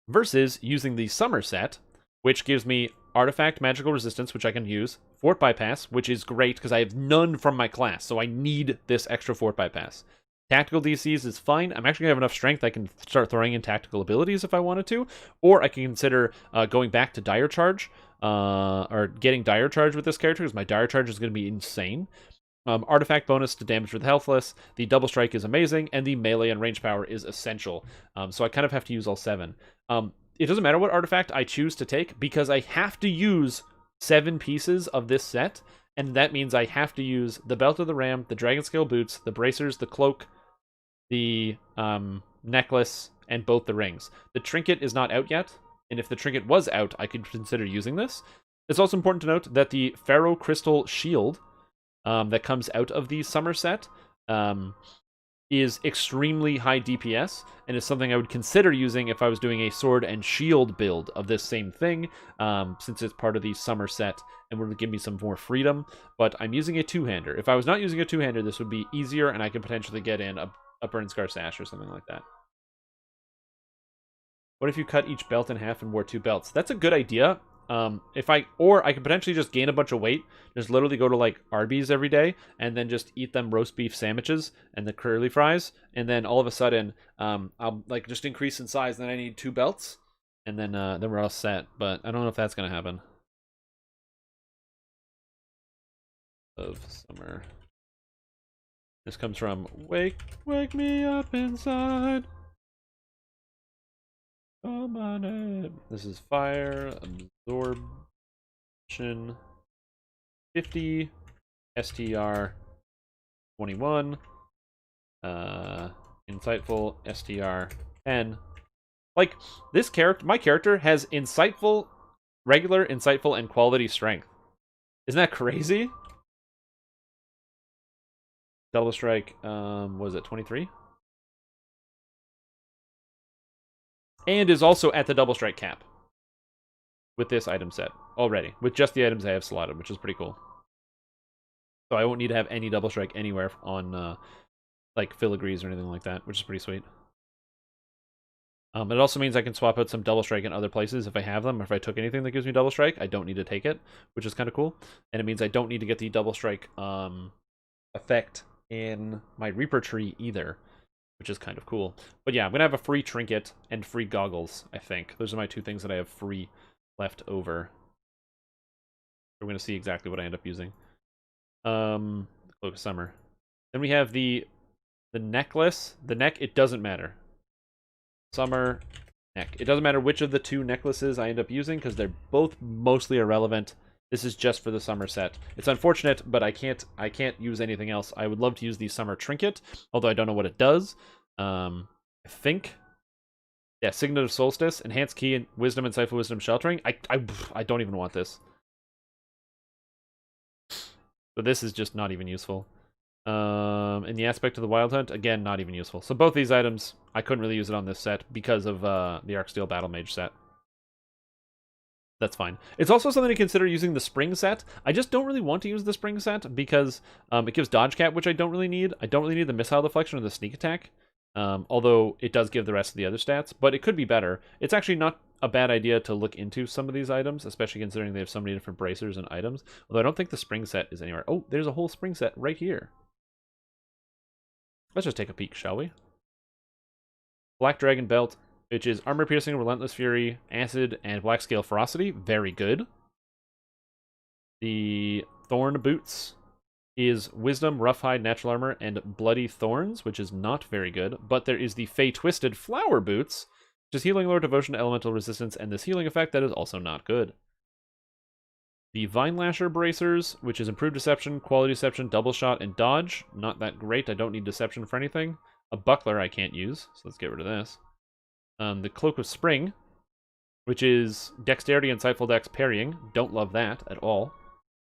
Versus using the Summer set, which gives me Artifact Magical Resistance, which I can use, Fort Bypass, which is great because I have none from my class, so I need this extra Fort Bypass. Tactical DCs is fine. I'm actually going to have enough strength I can start throwing in tactical abilities if I wanted to, or I can consider going back to Dire Charge, or getting Dire Charge with this character, because my Dire Charge is going to be insane. Artifact bonus to damage with Healthless, the Double Strike is amazing, and the melee and range power is essential. So I kind of have to use all 7. It doesn't matter what artifact I choose to take, because I have to use 7 pieces of this set, and that means I have to use the Belt of the Ram, the Dragon Scale Boots, the Bracers, the Cloak, the necklace, and both the rings. The trinket is not out yet, and if the trinket was out, I could consider using this. It's also important to note that the Pharaoh Crystal Shield that comes out of the Summer set is extremely high DPS, and is something I would consider using if I was doing a sword and shield build of this same thing, since it's part of the Summer set and would give me some more freedom. But I'm using a two-hander. If I was not using a two-hander, this would be easier, and I could potentially get in a Burn Scar Sash or something like that. What if you cut each belt in half and wore 2 belts? That's a good idea. Or I could potentially just gain a bunch of weight, just literally go to like Arby's every day, and then just eat them roast beef sandwiches and the curly fries, and then all of a sudden, I'll like just increase in size. Then I need 2 belts, and then we're all set. But I don't know if that's gonna happen. Of summer. This comes from wake me up inside. Oh my name. This is fire absorption 50 STR 21 insightful STR 10. Like this character, my character has insightful, regular, insightful, and quality strength. Isn't that crazy? Double strike, was it 23? And is also at the double strike cap with this item set already, with just the items I have slotted, which is pretty cool. So I won't need to have any double strike anywhere on like filigrees or anything like that, which is pretty sweet. It also means I can swap out some double strike in other places if I have them, or if I took anything that gives me double strike, I don't need to take it, which is kind of cool. And it means I don't need to get the double strike effect in my Reaper tree either, which is kind of cool. But yeah, I'm going to have a free trinket and free goggles, I think. Those are my 2 things that I have free left over. We're going to see exactly what I end up using. Cloak of Summer. Then we have the necklace. The neck, it doesn't matter. Summer, neck. It doesn't matter which of the 2 necklaces I end up using, because they're both mostly irrelevant. This is just for the Summer set. It's unfortunate, but I can't use anything else. I would love to use the Summer Trinket, although I don't know what it does. I think, yeah, Signet of Solstice, Enhanced Key, and Wisdom, Insightful Wisdom, Sheltering. I don't even want this. So this is just not even useful. In the aspect of the Wild Hunt, again, not even useful. So both these items, I couldn't really use it on this set because of the Arcsteel Battle Mage set. That's fine. It's also something to consider using the spring set. I just don't really want to use the spring set because it gives dodge cap, which I don't really need. I don't really need the missile deflection or the sneak attack, although it does give the rest of the other stats, but it could be better. It's actually not a bad idea to look into some of these items, especially considering they have so many different bracers and items, although I don't think the spring set is anywhere. Oh, there's a whole spring set right here. Let's just take a peek, shall we? Black Dragon Belt, which is Armor Piercing, Relentless Fury, Acid, and Black Scale Ferocity. Very good. The Thorn Boots is Wisdom, Rough Hide, Natural Armor, and Bloody Thorns, which is not very good. But there is the Fey Twisted Flower Boots, which is Healing Lore, Devotion, Elemental Resistance, and this healing effect that is also not good. The Vine Lasher Bracers, which is Improved Deception, Quality Deception, Double Shot, and Dodge. Not that great. I don't need Deception for anything. A Buckler I can't use, so let's get rid of this. The Cloak of Spring, which is Dexterity, Insightful Dex, Parrying. Don't love that at all.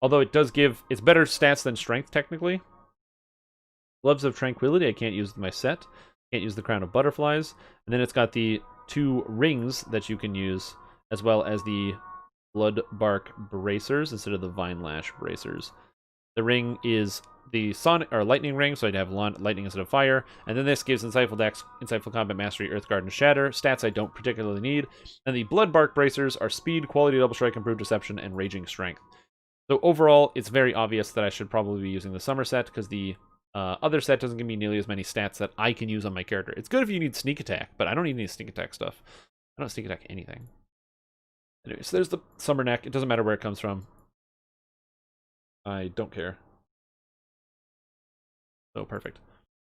Although it does give... It's better stats than Strength, technically. Gloves of Tranquility I can't use with my set. Can't use the Crown of Butterflies. And then it's got the 2 rings that you can use, as well as the Blood Bark Bracers instead of the Vine Lash Bracers. The ring is the Sonic or Lightning Ring, so I'd have lightning instead of fire. And then this gives Insightful Dex, Insightful Combat Mastery, Earthguard, and Shatter. Stats I don't particularly need. And the Blood Bark Bracers are Speed, Quality, Double Strike, Improved Deception, and Raging Strength. So overall, it's very obvious that I should probably be using the Summer set, because the other set doesn't give me nearly as many stats that I can use on my character. It's good if you need Sneak Attack, but I don't need any Sneak Attack stuff. I don't Sneak Attack anything. Anyway, so there's the Summer neck. It doesn't matter where it comes from. I don't care. Oh, perfect.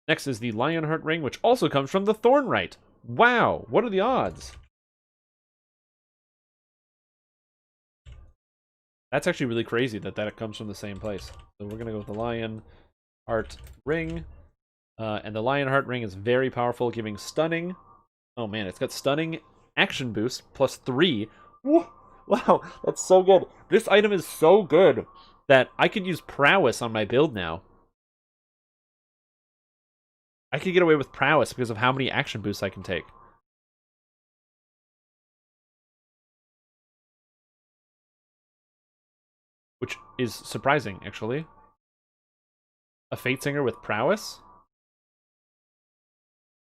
Next is the Lionheart Ring, which also comes from the Thornrite. Wow, what are the odds? That's actually really crazy that that comes from the same place. So we're going to go with the Lionheart Ring. And the Lionheart Ring is very powerful, giving Stunning. Oh man, it's got Stunning, Action Boost, +3. Woo! Wow, that's so good. This item is so good that I could use Prowess on my build now. I could get away with Prowess because of how many action boosts I can take. Which is surprising, actually. A Fate Singer with Prowess?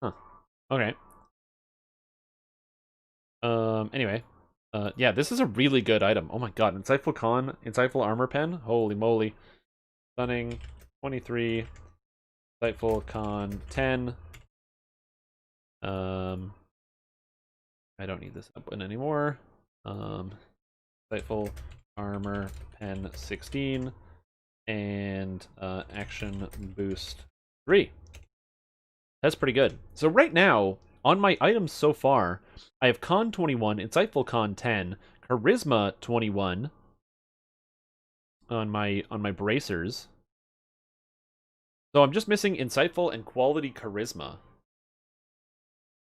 Huh. Okay. Anyway. Yeah, this is a really good item. Oh my god, Insightful Con, Insightful Armor Pen? Holy moly. Stunning, 23. Insightful Con 10. I don't need this up anymore. Insightful Armor Pen 16. And Action Boost 3. That's pretty good. So right now, on my items so far, I have Con 21, Insightful Con 10, Charisma 21 on my bracers. So I'm just missing Insightful and Quality Charisma.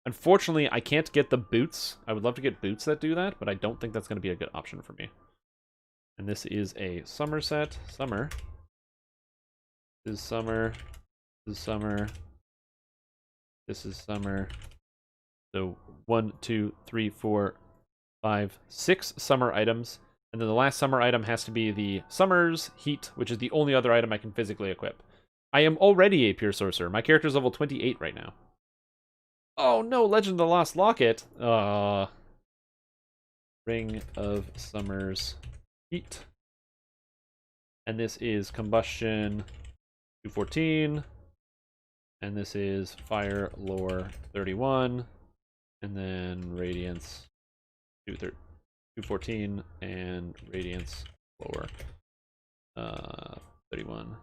Unfortunately, I can't get the boots. I would love to get boots that do that, but I don't think that's going to be a good option for me. And this is a Summer set. Summer. This is Summer. This is Summer. This is Summer. So 1, 2, 3, 4, 5, 6 Summer items. And then the last Summer item has to be the Summer's Heat, which is the only other item I can physically equip. I am already a Pure Sorcerer. My character's level 28 right now. Oh no, Legend of the Lost Locket. Ring of Summer's Heat. And this is Combustion 214. And this is Fire Lore 31. And then Radiance 214 and Radiance Lore 31.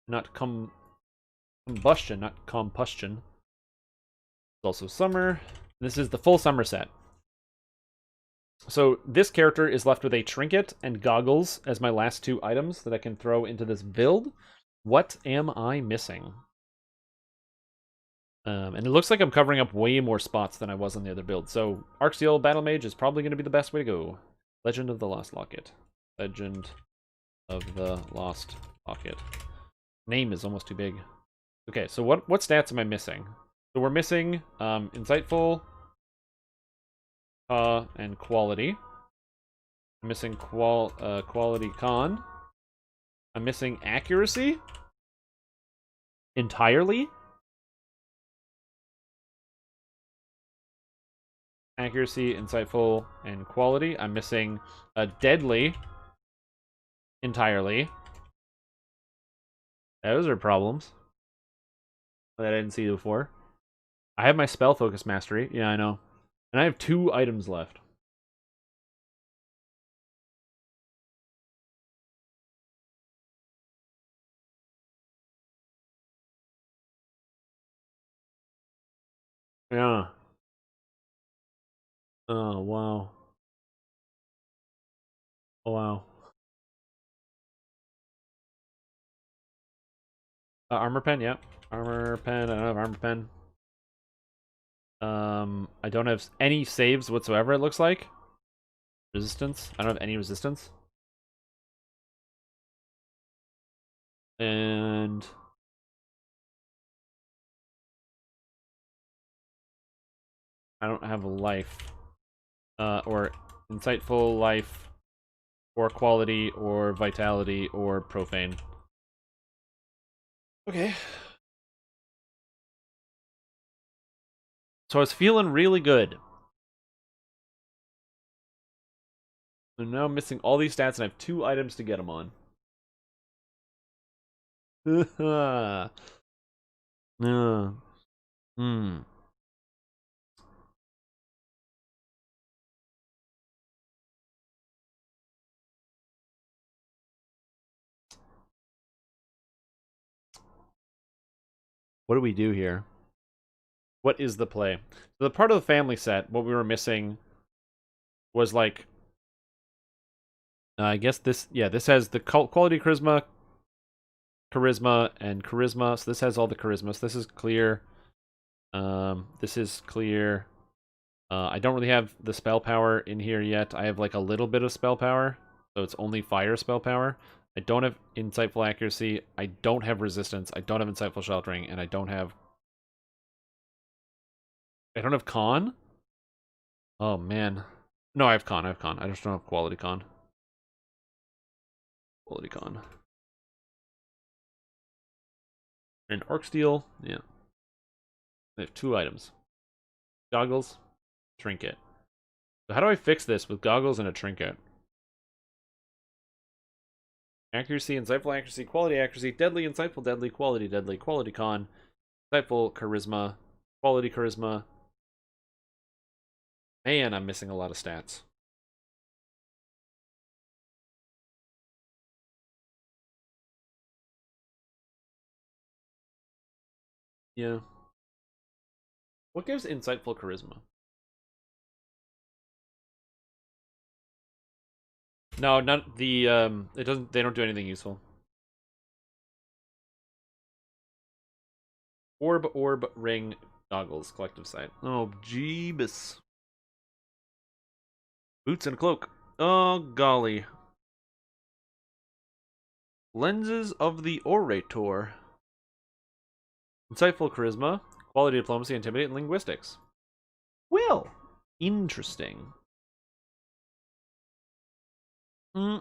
Not combustion, not combustion. It's also Summer. This is the full Summer set. So this character is left with a Trinket and Goggles as my last 2 items that I can throw into this build. What am I missing? And it looks like I'm covering up way more spots than I was on the other build. So Arcseal Battle Mage is probably going to be the best way to go. Legend of the Lost Locket. Legend of the Lost Locket. Name is almost too big. Okay, so what stats am I missing? So we're missing Insightful and Quality. I'm missing quality con. I'm missing accuracy entirely. Accuracy, insightful, and quality. I'm missing deadly entirely. Those are problems that I didn't see before. I have my spell focus mastery. Yeah, I know. And I have 2 items left. Yeah. Oh, wow. Oh, wow. Armor pen, yep. Armor pen, I don't have armor pen. I don't have any saves whatsoever, it looks like. Resistance. I don't have any resistance. And I don't have a life. Or insightful life, or quality, or vitality, or profane. Okay. So I was feeling really good. And now I'm missing all these stats and I have 2 items to get them on. Hmm. What do we do here? What is the play? So the part of the family set, what we were missing was like, I guess this, yeah, this has the quality charisma, and charisma. So this has all the charisma. So this is clear. This is clear. I don't really have the spell power in here yet. I have like a little bit of spell power, so it's only fire spell power. I don't have insightful accuracy. I don't have resistance. I don't have insightful sheltering, and I don't have con. Oh man, no, I have con. I have con. I just don't have quality con. Quality con. And orc steel. Yeah, I have 2 items: goggles, trinket. So how do I fix this with goggles and a trinket? Accuracy, insightful accuracy, quality accuracy, deadly, insightful, deadly, quality con, insightful charisma, quality charisma. Man, I'm missing a lot of stats. Yeah. What gives insightful charisma? No, not the it doesn't, they don't do anything useful. Orb, ring, goggles, collective sight. Oh, jeebus. Boots and a cloak. Oh, golly. Lenses of the Orator. Insightful charisma, quality diplomacy, intimidate, and linguistics. Well, interesting. I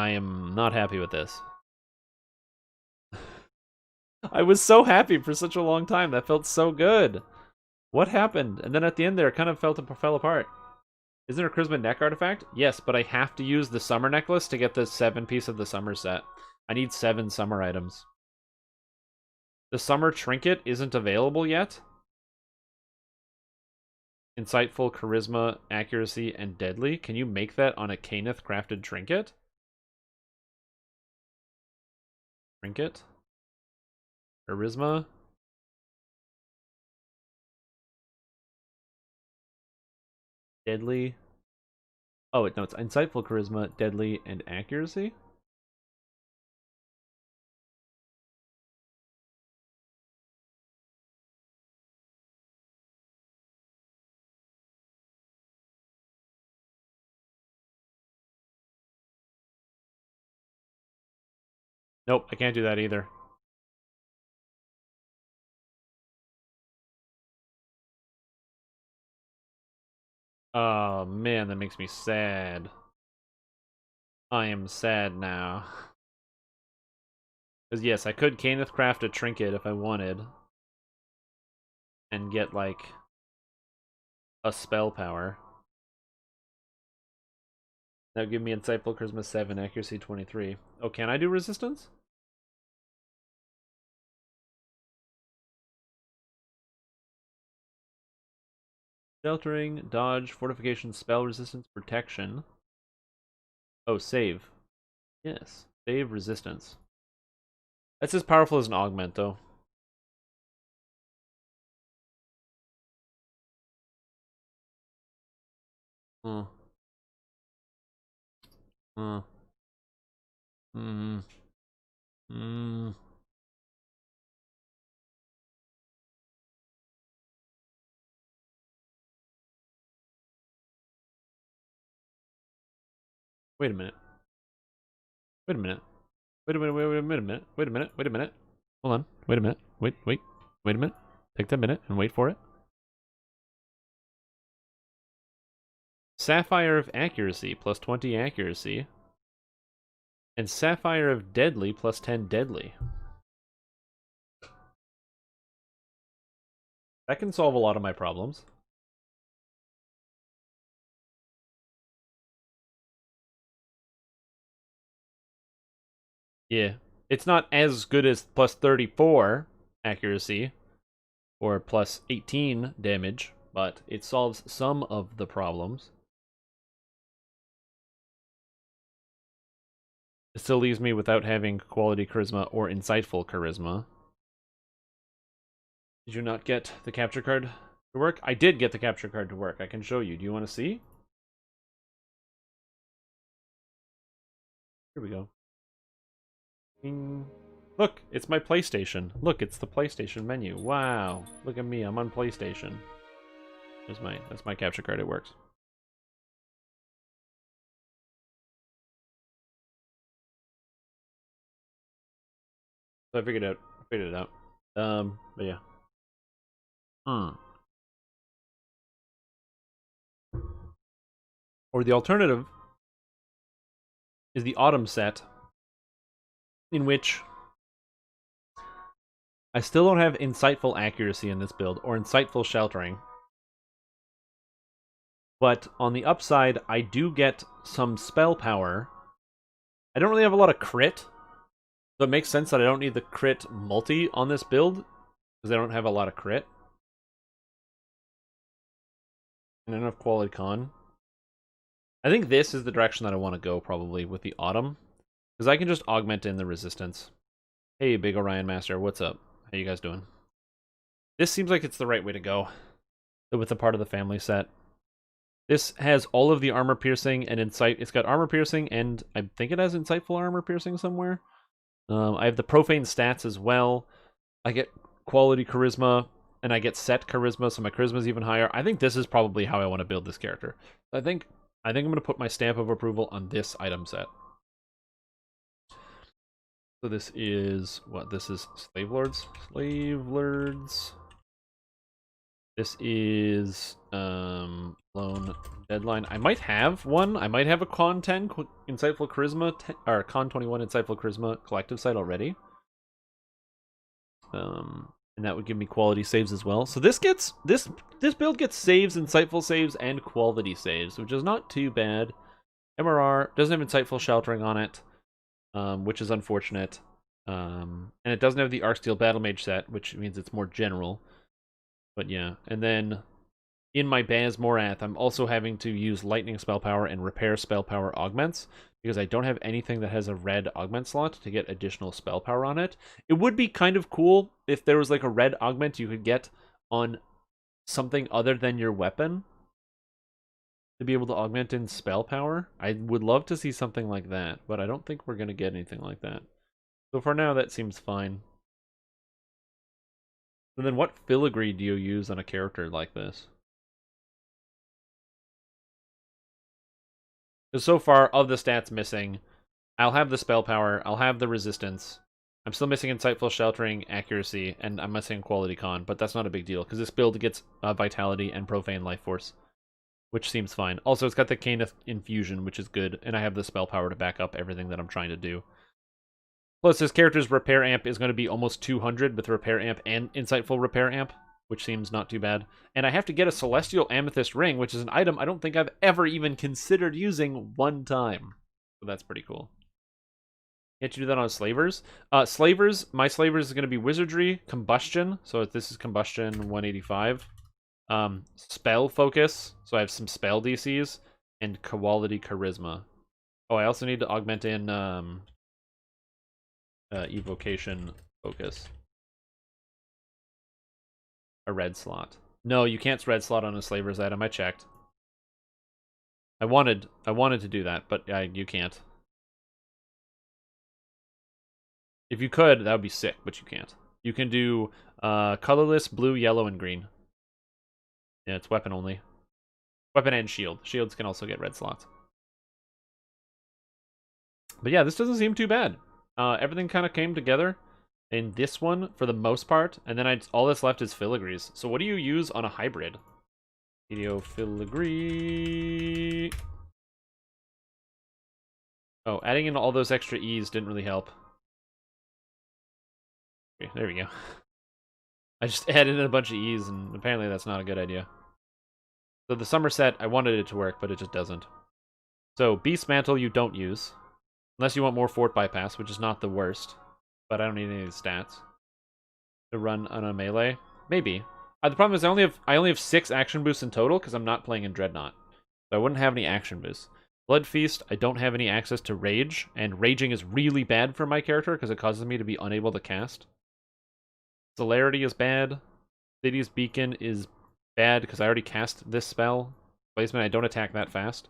am not happy with this. I was so happy for such a long time. That felt so good. What happened? And then at the end there, it kind of fell apart. Isn't there a charisma neck artifact? Yes, but I have to use the summer necklace to get the 7 piece of the summer set. I need 7 summer items. The summer trinket isn't available yet. Insightful, charisma, accuracy, and deadly. Can you make that on a Caneth crafted trinket? Trinket? Charisma? Deadly? Oh, no, it's insightful, charisma, deadly, and accuracy? Nope, I can't do that either. Oh man, that makes me sad. I am sad now. Because yes, I could Caneth craft a trinket if I wanted. And get, like, a spell power. That would give me Insightful Charisma 7, Accuracy 23. Oh, can I do Resistance? Sheltering, Dodge, Fortification, Spell Resistance, Protection. Oh, Save. Yes. Save Resistance. That's as powerful as an Augment, though. Hmm. Hmm. Hmm. Hmm. Wait a minute. Wait a minute. Wait a minute. Wait a minute. Wait a minute. Wait a minute. Hold on. Wait a minute. Wait. Wait a minute. Take that minute and wait for it. Sapphire of Accuracy, plus 20 Accuracy. And Sapphire of Deadly, plus 10 Deadly. That can solve a lot of my problems. Yeah. It's not as good as plus 34 accuracy or plus 18 damage, but it solves some of the problems. It still leaves me without having quality charisma or insightful charisma. Did you not get the capture card to work? I did get the capture card to work. I can show you. Do you want to see? Here we go. Ding. Look, it's my PlayStation. Look, it's the PlayStation menu. Wow. Look at me. I'm on PlayStation. That's my capture card. It works. So I figured it out. But yeah. Or the alternative is the autumn set, in which I still don't have insightful accuracy in this build, or insightful sheltering. But on the upside, I do get some spell power. I don't really have a lot of crit, so it makes sense that I don't need the crit multi on this build, because I don't have a lot of crit. And enough quality con. I think this is the direction that I want to go, probably, with the autumn. Because I can just augment in the resistance. Hey, Big Orion Master, what's up? How you guys doing? This seems like it's the right way to go. With the part of the family set. This has all of the armor piercing and insight. It's got armor piercing, and I think it has insightful armor piercing somewhere. I have the profane stats as well. I get quality charisma, and I get set charisma, so my charisma is even higher. I think this is probably how I want to build this character. I think I'm going to put my stamp of approval on this item set. So this is what? This is Slave Lords. Slave Lords. This is Lone Deadline. I might have one. I might have a Con 10 Insightful Charisma or Con 21 Insightful Charisma collective site already. And that would give me quality saves as well. So this build gets saves, insightful saves, and quality saves, which is not too bad. MRR doesn't have insightful sheltering on it, which is unfortunate. And it doesn't have the Arcsteel Battle Mage set, which means it's more general. But yeah, and then in my Baz Morath, I'm also having to use Lightning Spell Power and Repair Spell Power augments, because I don't have anything that has a red augment slot to get additional spell power on it. It would be kind of cool if there was like a red augment you could get on something other than your weapon to be able to augment in spell power. I would love to see something like that, but I don't think we're going to get anything like that. So for now, that seems fine. And then what filigree do you use on a character like this? Because so far, of the stats missing, I'll have the spell power, I'll have the resistance. I'm still missing insightful sheltering, accuracy, and I'm missing quality con, but that's not a big deal, because this build gets vitality and profane life force. which seems fine. Also, it's got the Cane Infusion, which is good, and I have the spell power to back up everything that I'm trying to do. Plus, this character's repair amp is going to be almost 200 with repair amp and insightful repair amp, which seems not too bad. And I have to get a Celestial Amethyst Ring, which is an item I don't think I've ever even considered using one time. So that's pretty cool. Can't you do that on Slavers? Slavers, my Slavers is going to be Wizardry, Combustion. So this is Combustion 185. Spell Focus. So I have some Spell DCs. And Quality Charisma. Oh, I also need to augment in Evocation Focus. A red slot. No, you can't red slot on a Slavers item. I checked. I wanted to do that, but you can't. If you could, that would be sick, but you can't. You can do colorless, blue, yellow, and green. Yeah, it's weapon only. Weapon and shield. Shields can also get red slots. But yeah, this doesn't seem too bad. Everything kind of came together in this one for the most part, and then all that's left is filigrees. So what do you use on a hybrid? Video filigree. Oh, adding in all those extra E's didn't really help. Okay, there we go. I just added in a bunch of E's, and apparently that's not a good idea. So the summer set, I wanted it to work, but it just doesn't. So Beast Mantle you don't use. Unless you want more Fort Bypass, which is not the worst. But I don't need any of the stats to run on a melee. Maybe. The problem is I only have 6 action boosts in total because I'm not playing in Dreadnought. So I wouldn't have any action boosts. Blood Feast, I don't have any access to Rage, and raging is really bad for my character because it causes me to be unable to cast. Celerity is bad. City's Beacon is bad because I already cast this spell. Placement, I don't attack that fast.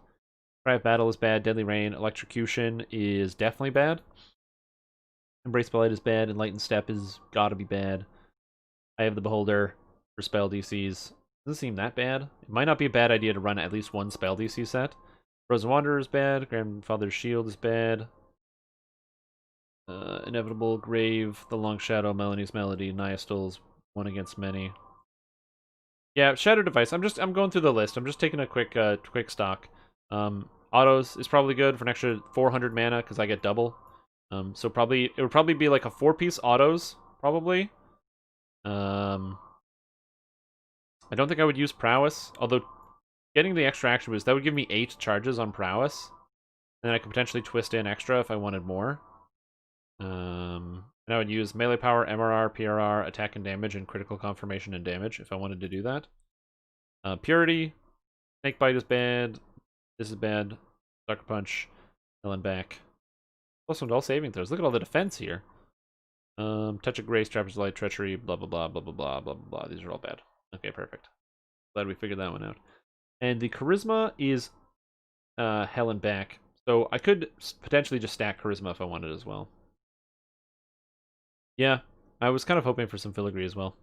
Cry of Battle is bad. Deadly Rain. Electrocution is definitely bad. Embrace Blight is bad. Enlightened Step is gotta be bad. I have the Beholder for spell DCs. Doesn't seem that bad. It might not be a bad idea to run at least one spell DC set. Frozen Wanderer is bad. Grandfather's Shield is bad. Inevitable Grave, The Long Shadow, Melanie's Melody, Nyastil's One Against Many. Yeah, Shadow Device. I'm going through the list. I'm just taking a quick stock. Autos is probably good for an extra 400 mana because I get double. So it would probably be like a 4-piece autos, probably. I don't think I would use Prowess, although getting the extra action boost, that would give me 8 charges on Prowess. And then I could potentially twist in extra if I wanted more. And I would use melee power, MRR, PRR, attack and damage, and critical confirmation and damage if I wanted to do that. Purity, Snakebite is bad. This is bad. Sucker Punch, Hill and back. Also, all saving throws. Look at all the defense here. Touch of Grace, Trapper's Light, Treachery, blah blah blah blah blah blah blah blah. These are all bad. Okay, perfect. Glad we figured that one out. And the Charisma is Hell and back. So I could potentially just stack Charisma if I wanted as well. Yeah, I was kind of hoping for some filigree as well.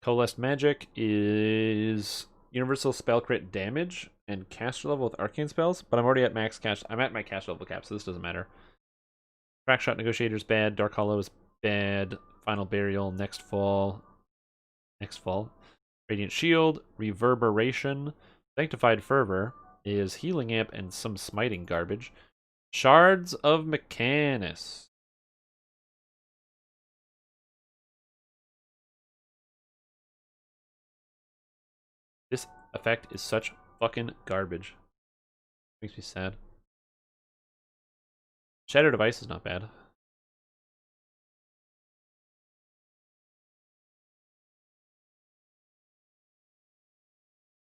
Coalesced Magic is Universal Spell Crit Damage and caster level with arcane spells, but I'm already at max cast. I'm at my caster level cap, so this doesn't matter. Crack Shot Negotiator is bad. Dark Hollow is bad. Final Burial next fall. Radiant Shield, Reverberation, Sanctified Fervor is Healing Amp and some smiting garbage. Shards of Mechanus. This effect is such fucking garbage. Makes me sad. Shadow Device is not bad.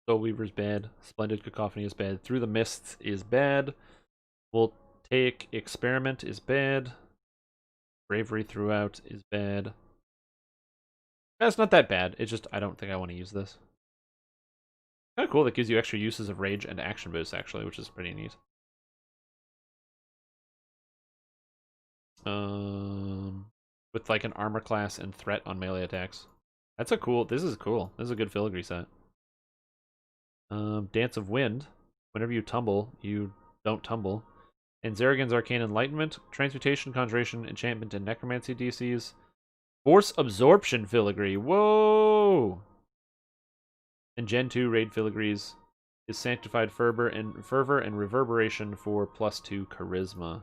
Soul Weaver is bad. Splendid Cacophony is bad. Through the Mists is bad. We'll take Experiment is bad. Bravery Throughout is bad. That's not that bad. It's just I don't think I want to use this. Kind of cool. That gives you extra uses of rage and action boost actually, which is pretty neat. With like an armor class and threat on melee attacks. That's a cool. This is cool. This is a good filigree set. Dance of Wind. Whenever you tumble, you don't tumble. And Zerigan's Arcane Enlightenment, Transmutation, Conjuration, Enchantment, and Necromancy DCs. Force Absorption Filigree. Whoa! And Gen 2 Raid Filigrees. is Sanctified Fervor and Reverberation for +2 Charisma.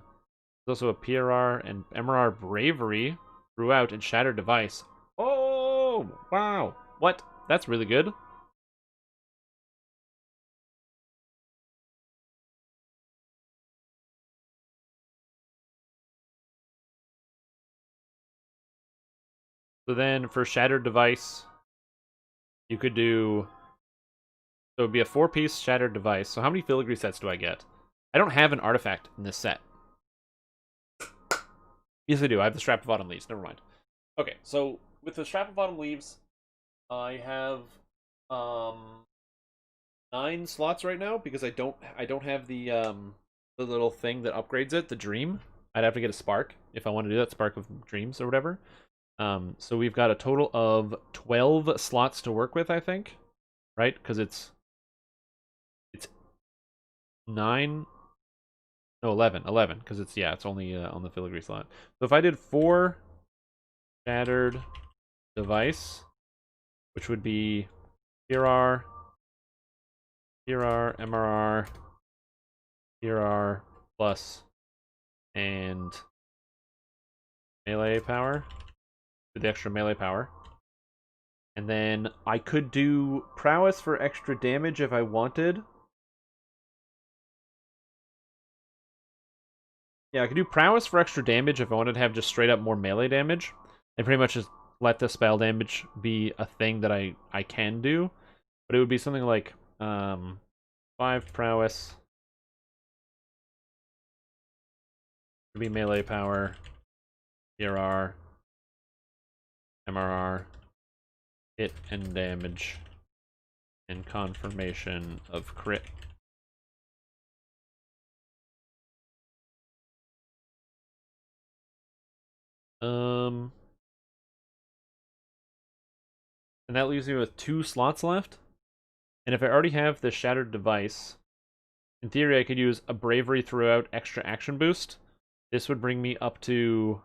There's also a PRR and MRR Bravery throughout and Shattered Device. Oh, wow. What? That's really good. So then for Shattered Device, you could do... So it would be a 4-piece Shattered Device. So how many filigree sets do I get? I don't have an artifact in this set. Yes, I do. I have the Strap of Autumn Leaves. Never mind. Okay, so with the Strap of Autumn Leaves, I have 9 slots right now because I don't have the little thing that upgrades it, the Dream. I'd have to get a Spark if I want to do that, Spark of Dreams or whatever. So we've got a total of 12 slots to work with, I think, right? Because it's 9, no 11, because it's only on the filigree slot. So if I did 4 Shattered Device, which would be PRR, MRR, PRR plus, and melee power, with the extra melee power. And then I could do Prowess for extra damage if I wanted. Yeah, I could do Prowess for extra damage if I wanted to have just straight up more melee damage. And pretty much just let the spell damage be a thing that I can do. But it would be something like 5 Prowess. It would be melee power, PRR, MRR, hit and damage, and confirmation of crit. And that leaves me with 2 slots left. And if I already have the Shattered Device, in theory I could use a Bravery throughout extra action boost. This would bring me up to...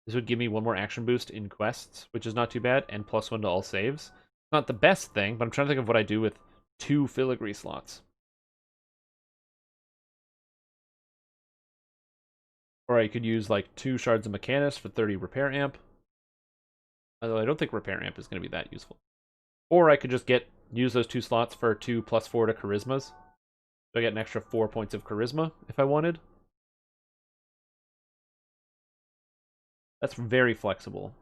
This would give me 1 more action boost in quests, which is not too bad, and +1 to all saves. Not the best thing, but I'm trying to think of what I do with 2 filigree slots. Or I could use like 2 Shards of Mechanus for 30 Repair Amp. Although I don't think Repair Amp is going to be that useful. Or I could just use those 2 slots for 2 +4 to Charismas. So I get an extra 4 points of Charisma if I wanted. That's very flexible.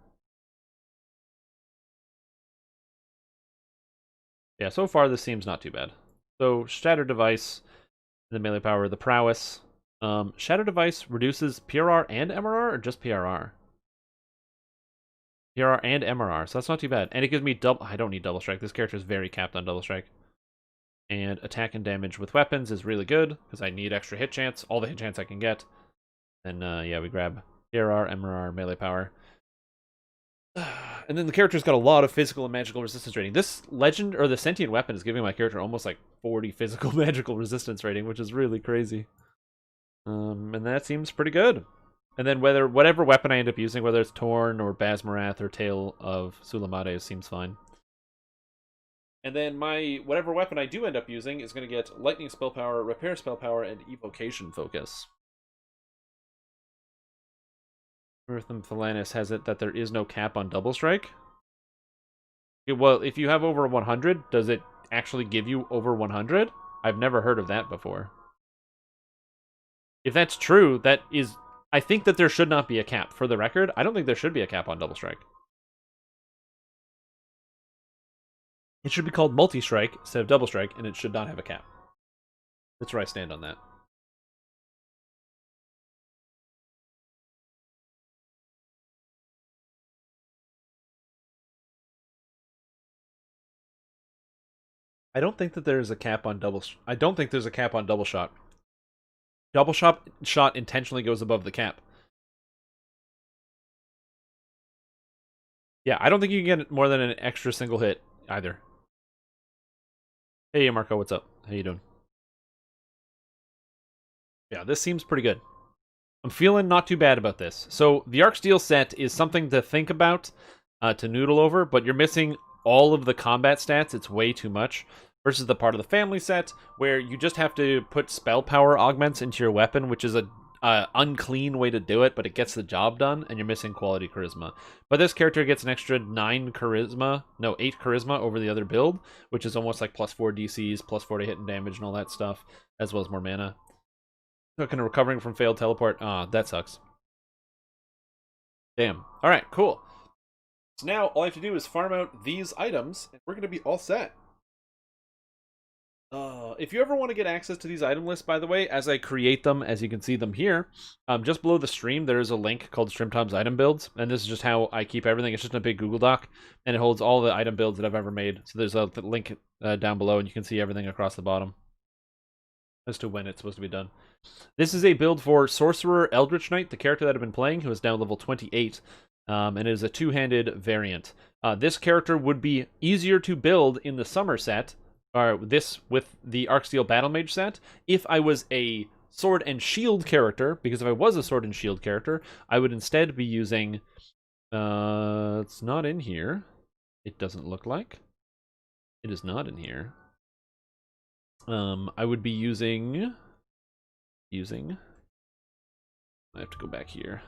Yeah, so far this seems not too bad. So Shattered Device, the melee power, the Prowess. Shattered Device reduces PRR and MRR, or just PRR? PRR and MRR, so that's not too bad. And it gives me double... I don't need double strike. This character is very capped on double strike. And attack and damage with weapons is really good, because I need extra hit chance, all the hit chance I can get. And yeah, we grab PRR, MRR, melee power. And then the character's got a lot of physical and magical resistance rating. This legend, or the sentient weapon, is giving my character almost like 40 physical magical resistance rating, which is really crazy. And that seems pretty good. And then whatever weapon I end up using, whether it's Torn or Basmarath or Tail of Sulamade, seems fine. And then whatever weapon I do end up using is going to get Lightning Spell Power, Repair Spell Power, and Evocation Focus. Eartham Thalanis has it that there is no cap on Double Strike. Well, if you have over 100, does it actually give you over 100? I've never heard of that before. If that's true, that is... I think that there should not be a cap. For the record, I don't think there should be a cap on Double Strike. It should be called Multi-Strike instead of Double Strike, and it should not have a cap. That's where I stand on that. I don't think that there's a cap on double... I don't think there's a cap on Double Shot. Double shot intentionally goes above the cap. Yeah, I don't think you can get more than an extra single hit either. Hey, Marco, what's up? How you doing? Yeah, this seems pretty good. I'm feeling not too bad about this. So the Arcsteel set is something to think about, to noodle over, but you're missing all of the combat stats. It's way too much. versus the part of the family set where you just have to put spell power augments into your weapon, which is a unclean way to do it, but it gets the job done, and you're missing quality charisma. But this character gets an extra 8 charisma over the other build, which is almost like +4 DCs, +4 to hit and damage and all that stuff, as well as more mana. So kind of recovering from failed teleport. Ah, that sucks. Damn. All right, cool. So now all I have to do is farm out these items, and we're going to be all set. If you ever want to get access to these item lists, by the way, as I create them, as you can see them here, just below the stream, there is a link called StreamTom's Item Builds, and this is just how I keep everything. It's just a big Google Doc, and it holds all the item builds that I've ever made. So there's a link down below, and you can see everything across the bottom as to when it's supposed to be done. This is a build for Sorcerer Eldritch Knight, the character that I've been playing, who is now level 28, and it is a two-handed variant. This character would be easier to build in the summer set, or this with the Arcsteel Battle Mage set, if I was a Sword and Shield character, because if I was a Sword and Shield character, I would instead be using... it's not in here. It doesn't look like. It is not in here. I would be using... I have to go back here.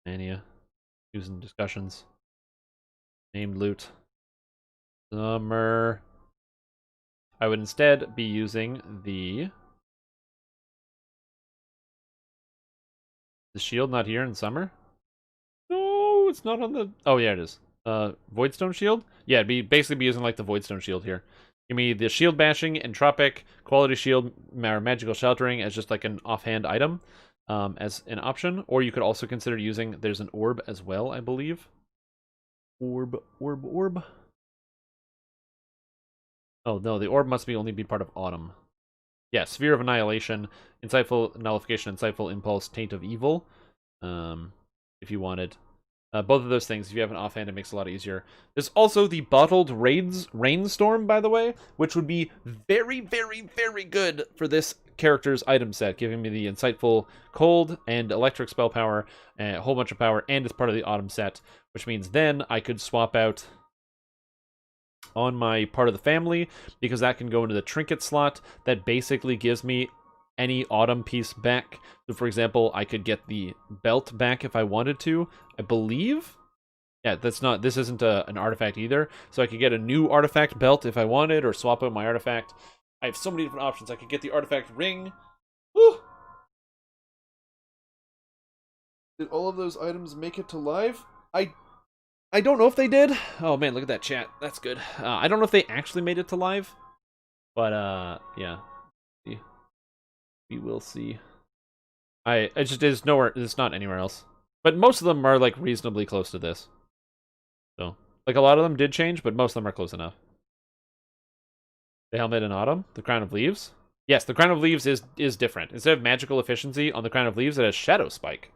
Mania. Using discussions. Named loot. Summer. I would instead be using the shield not here in summer. No, it's not on the... Oh, yeah, it is. Voidstone shield? Yeah, it'd be basically be using like the Voidstone shield here. Give me the shield bashing, entropic, quality shield, or magical sheltering as just like an offhand item as an option. Or you could also consider using, there's an orb as well, I believe. Orb. Oh, no, the orb must only be part of autumn. Yeah, Sphere of Annihilation, Insightful Nullification, Insightful Impulse, Taint of Evil. If you wanted. Both of those things, if you have an offhand, it makes it a lot easier. There's also the Bottled Rainstorm, by the way, which would be very, very, very good for this character's item set, giving me the Insightful Cold and Electric Spell Power, and a whole bunch of power, and it's part of the Autumn set, which means then I could swap out on my part of the family, because that can go into the trinket slot that basically gives me any autumn piece back. So for example, I could get the belt back if I wanted to, I believe. Yeah, this isn't an artifact either. So I could get a new artifact belt if I wanted, or swap out my artifact. I have so many different options. I could get the artifact ring. Woo! Did all of those items make it to live? I don't know if they did. Oh man, look at that chat. That's good. I don't know if they actually made it to live, but yeah. We will see. It just is nowhere. It's not anywhere else. But most of them are like reasonably close to this. So, like a lot of them did change, but most of them are close enough. The helmet in autumn, the crown of leaves. Yes, the crown of leaves is different. Instead of magical efficiency on the crown of leaves, it has shadow spike,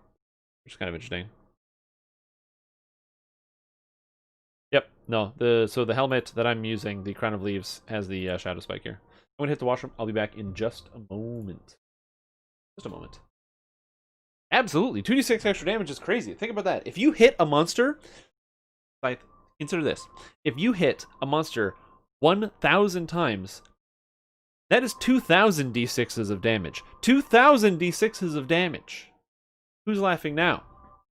which is kind of interesting. Yep. No. So the helmet that I'm using, the crown of leaves, has the shadow spike here. I'm gonna hit the washroom. I'll be back in just a moment. Just a moment. Absolutely. 2d6 extra damage is crazy. Think about that. If you hit a monster, like, consider this. If you hit a monster 1,000 times, that is 2,000 d6s of damage. 2,000 d6s of damage. Who's laughing now?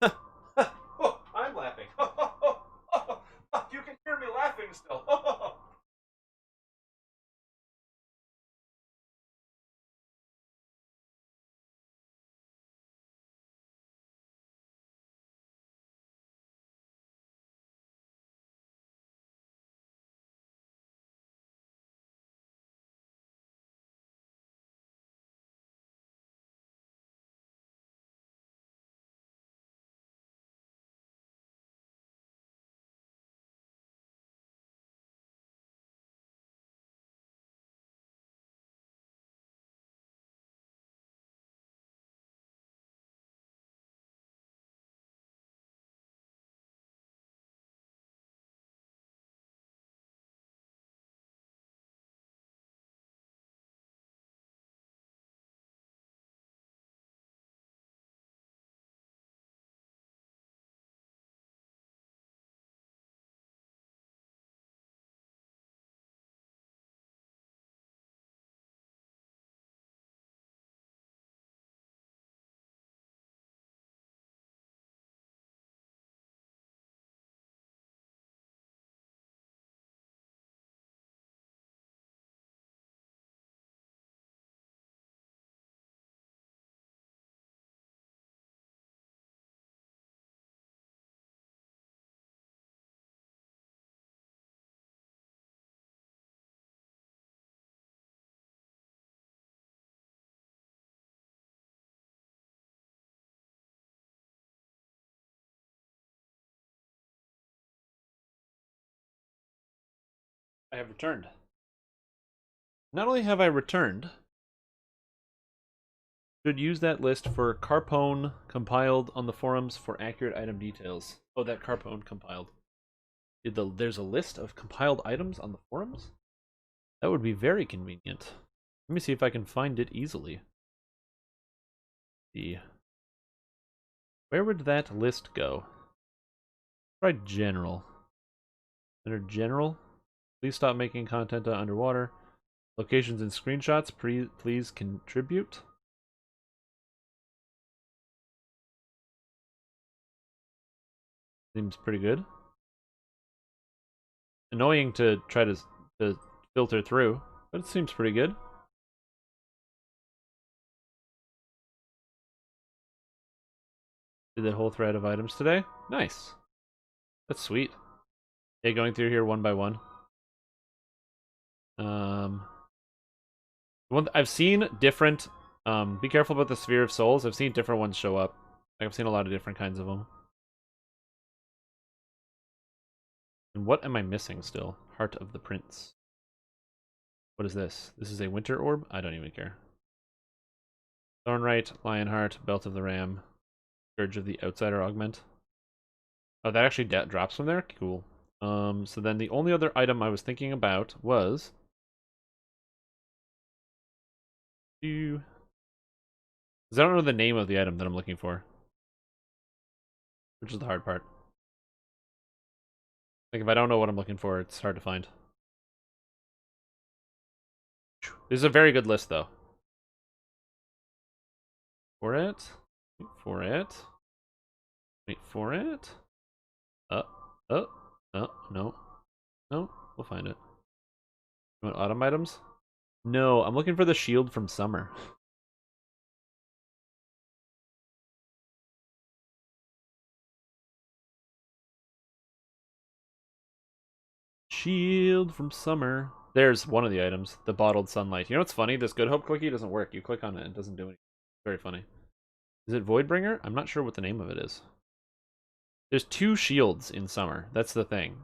Oh, I'm laughing. You can hear me laughing still. I have returned. Not only have I returned, should use that list for Carpone compiled on the forums for accurate item details. Oh, that Carpone compiled. There's a list of compiled items on the forums? That would be very convenient. Let me see if I can find it easily. Where would that list go? Try general. Under general, please stop making content underwater. Locations and screenshots, please contribute. Seems pretty good. Annoying to try to filter through, but it seems pretty good. Did the whole thread of items today. Nice. That's sweet. Yeah, going through here one by one. I've seen different. Be careful about the Sphere of Souls. I've seen different ones show up. Like, I've seen a lot of different kinds of them. And what am I missing still? Heart of the Prince. What is this? This is a winter orb? I don't even care. Thornright, Lionheart, Belt of the Ram, Scourge of the Outsider Augment. Oh, that actually drops from there? Cool. So then the only other item I was thinking about was... Because I don't know the name of the item that I'm looking for. Which is the hard part. Like, if I don't know what I'm looking for, it's hard to find. This is a very good list, though. For it. Wait for it. Wait for it. Oh, no. No, we'll find it. You want autumn items? No, I'm looking for the shield from summer. Shield from summer. There's one of the items, the bottled sunlight. You know what's funny? This Good Hope cookie doesn't work. You click on it, it doesn't do anything. Very funny. Is it Voidbringer? I'm not sure what the name of it is. There's 2 shields in summer. That's the thing.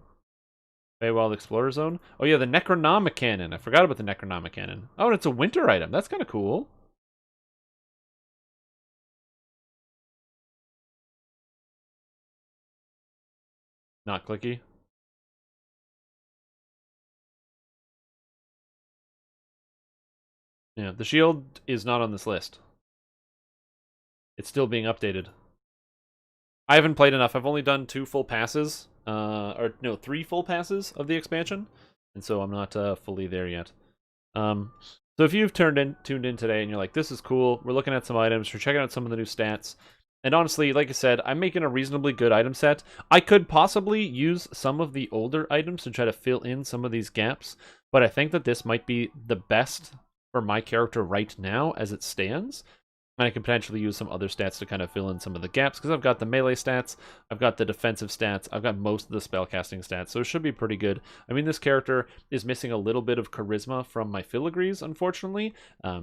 Feywild Explorer Zone. Oh yeah, the Necronomicon. I forgot about the Necronomicon. Oh, and it's a winter item. That's kind of cool. Not clicky. Yeah, the shield is not on this list. It's still being updated. I haven't played enough. I've only done 2 full passes. Or no, 3 full passes of the expansion. And so I'm not fully there yet. So if you've tuned in today and you're like, this is cool, we're looking at some items, we're checking out some of the new stats. And honestly, like I said, I'm making a reasonably good item set. I could possibly use some of the older items to try to fill in some of these gaps. But I think that this might be the best for my character right now as it stands. And I can potentially use some other stats to kind of fill in some of the gaps, because I've got the melee stats, I've got the defensive stats, I've got most of the spellcasting stats, so it should be pretty good. I mean, this character is missing a little bit of charisma from my filigrees, unfortunately,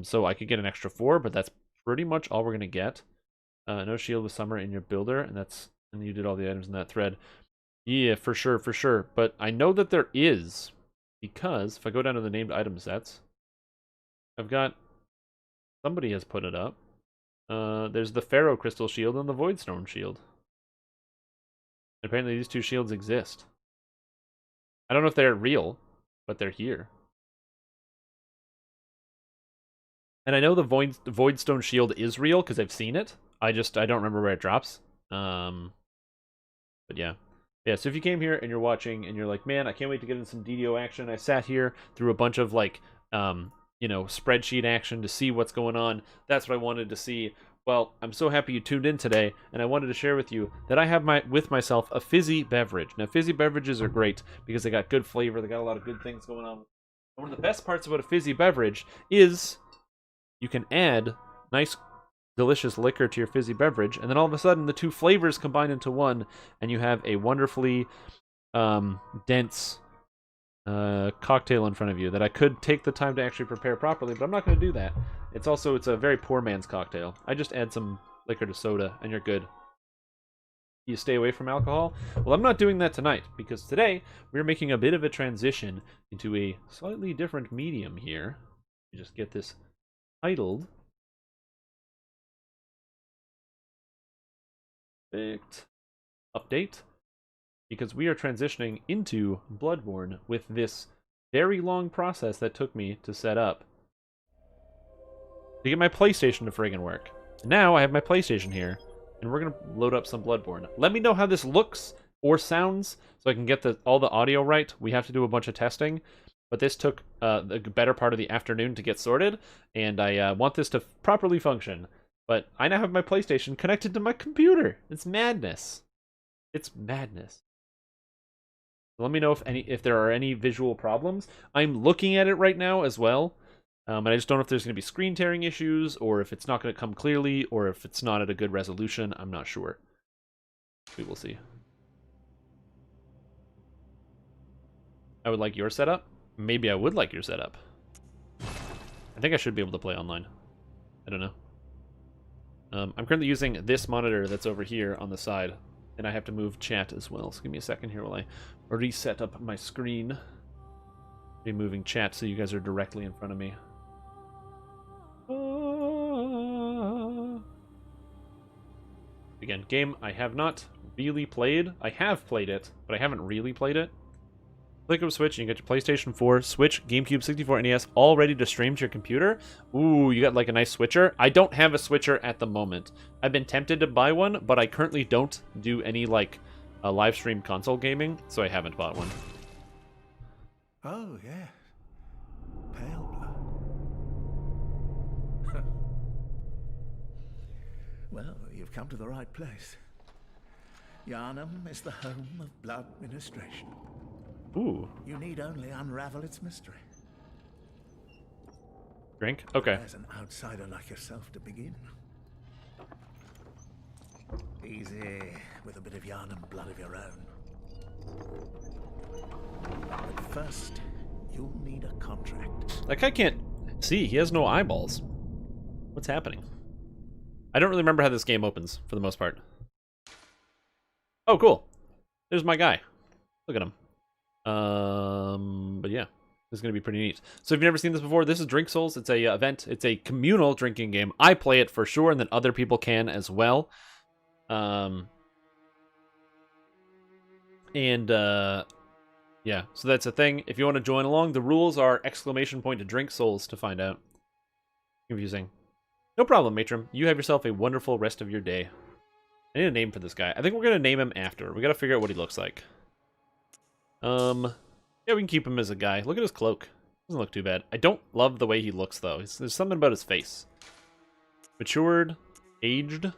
so I could get an extra 4, but that's pretty much all we're going to get. No shield with summer in your builder, and you did all the items in that thread. Yeah, for sure, but I know that there is, because if I go down to the named item sets, I've got, somebody has put it up. There's the Pharaoh Crystal Shield and the Voidstone Shield. Apparently these 2 shields exist. I don't know if they're real, but they're here. And I know the Voidstone Shield is real because I've seen it. I don't remember where it drops. But yeah. Yeah, so if you came here and you're watching and you're like, man, I can't wait to get in some DDO action. I sat here through a bunch of like spreadsheet action to see what's going on. That's what I wanted to see. Well, I'm so happy you tuned in today, and I wanted to share with you that I have with myself a fizzy beverage. Now, fizzy beverages are great because they got good flavor, they got a lot of good things going on. One of the best parts about a fizzy beverage is you can add nice, delicious liquor to your fizzy beverage, and then all of a sudden the 2 flavors combine into one, and you have a wonderfully dense cocktail in front of you that I could take the time to actually prepare properly, but I'm not going to do that. It's a very poor man's cocktail. I just add some liquor to soda and you're good. You stay away from alcohol? Well, I'm not doing that tonight, because today we're making a bit of a transition into a slightly different medium here. You just get this titled. Perfect. Update. Because we are transitioning into Bloodborne with this very long process that took me to set up to get my PlayStation to friggin' work. Now I have my PlayStation here, and we're gonna load up some Bloodborne. Let me know how this looks or sounds, so I can get all the audio right. We have to do a bunch of testing, but this took the better part of the afternoon to get sorted, and I want this to properly function. But I now have my PlayStation connected to my computer. It's madness. It's madness. Let me know if there are any visual problems. I'm looking at it right now as well. And I just don't know if there's going to be screen tearing issues, or if it's not going to come clearly, or if it's not at a good resolution. I'm not sure. We will see. I would like your setup. Maybe I would like your setup. I think I should be able to play online. I don't know. I'm currently using this monitor that's over here on the side, and I have to move chat as well. So give me a second here while I reset up my screen. Be moving chat so you guys are directly in front of me. Again, game I have not really played. I have played it, but I haven't really played it. Click of Switch, and you get your PlayStation 4, Switch, GameCube, 64, NES, all ready to stream to your computer. Ooh, you got like a nice switcher. I don't have a switcher at the moment. I've been tempted to buy one, but I currently don't do any like live stream console gaming, so I haven't bought one. Oh, yeah. Pale blood. Well, you've come to the right place. Yharnam is the home of blood ministration. Ooh. You need only unravel its mystery. Drink? Okay. There's an outsider like yourself to begin. Easy, with a bit of Yharnam blood of your own. But first, you'll need a contract. That guy can't see. He has no eyeballs. What's happening? I don't really remember how this game opens, for the most part. Oh, cool. There's my guy. Look at him. But yeah, this is going to be pretty neat. So if you've never seen this before, this is DrinkSouls. It's a event. It's a communal drinking game. I play it for sure, and then other people can as well. Yeah, so that's a thing. If you want to join along, the rules are exclamation point to DrinkSouls to find out. Confusing. No problem, Matron. You have yourself a wonderful rest of your day. I need a name for this guy. I think we're going to name him after. We got to figure out what he looks like. Yeah, we can keep him as a guy. Look at his cloak. Doesn't look too bad. I don't love the way he looks, though. There's something about his face. Matured. Aged.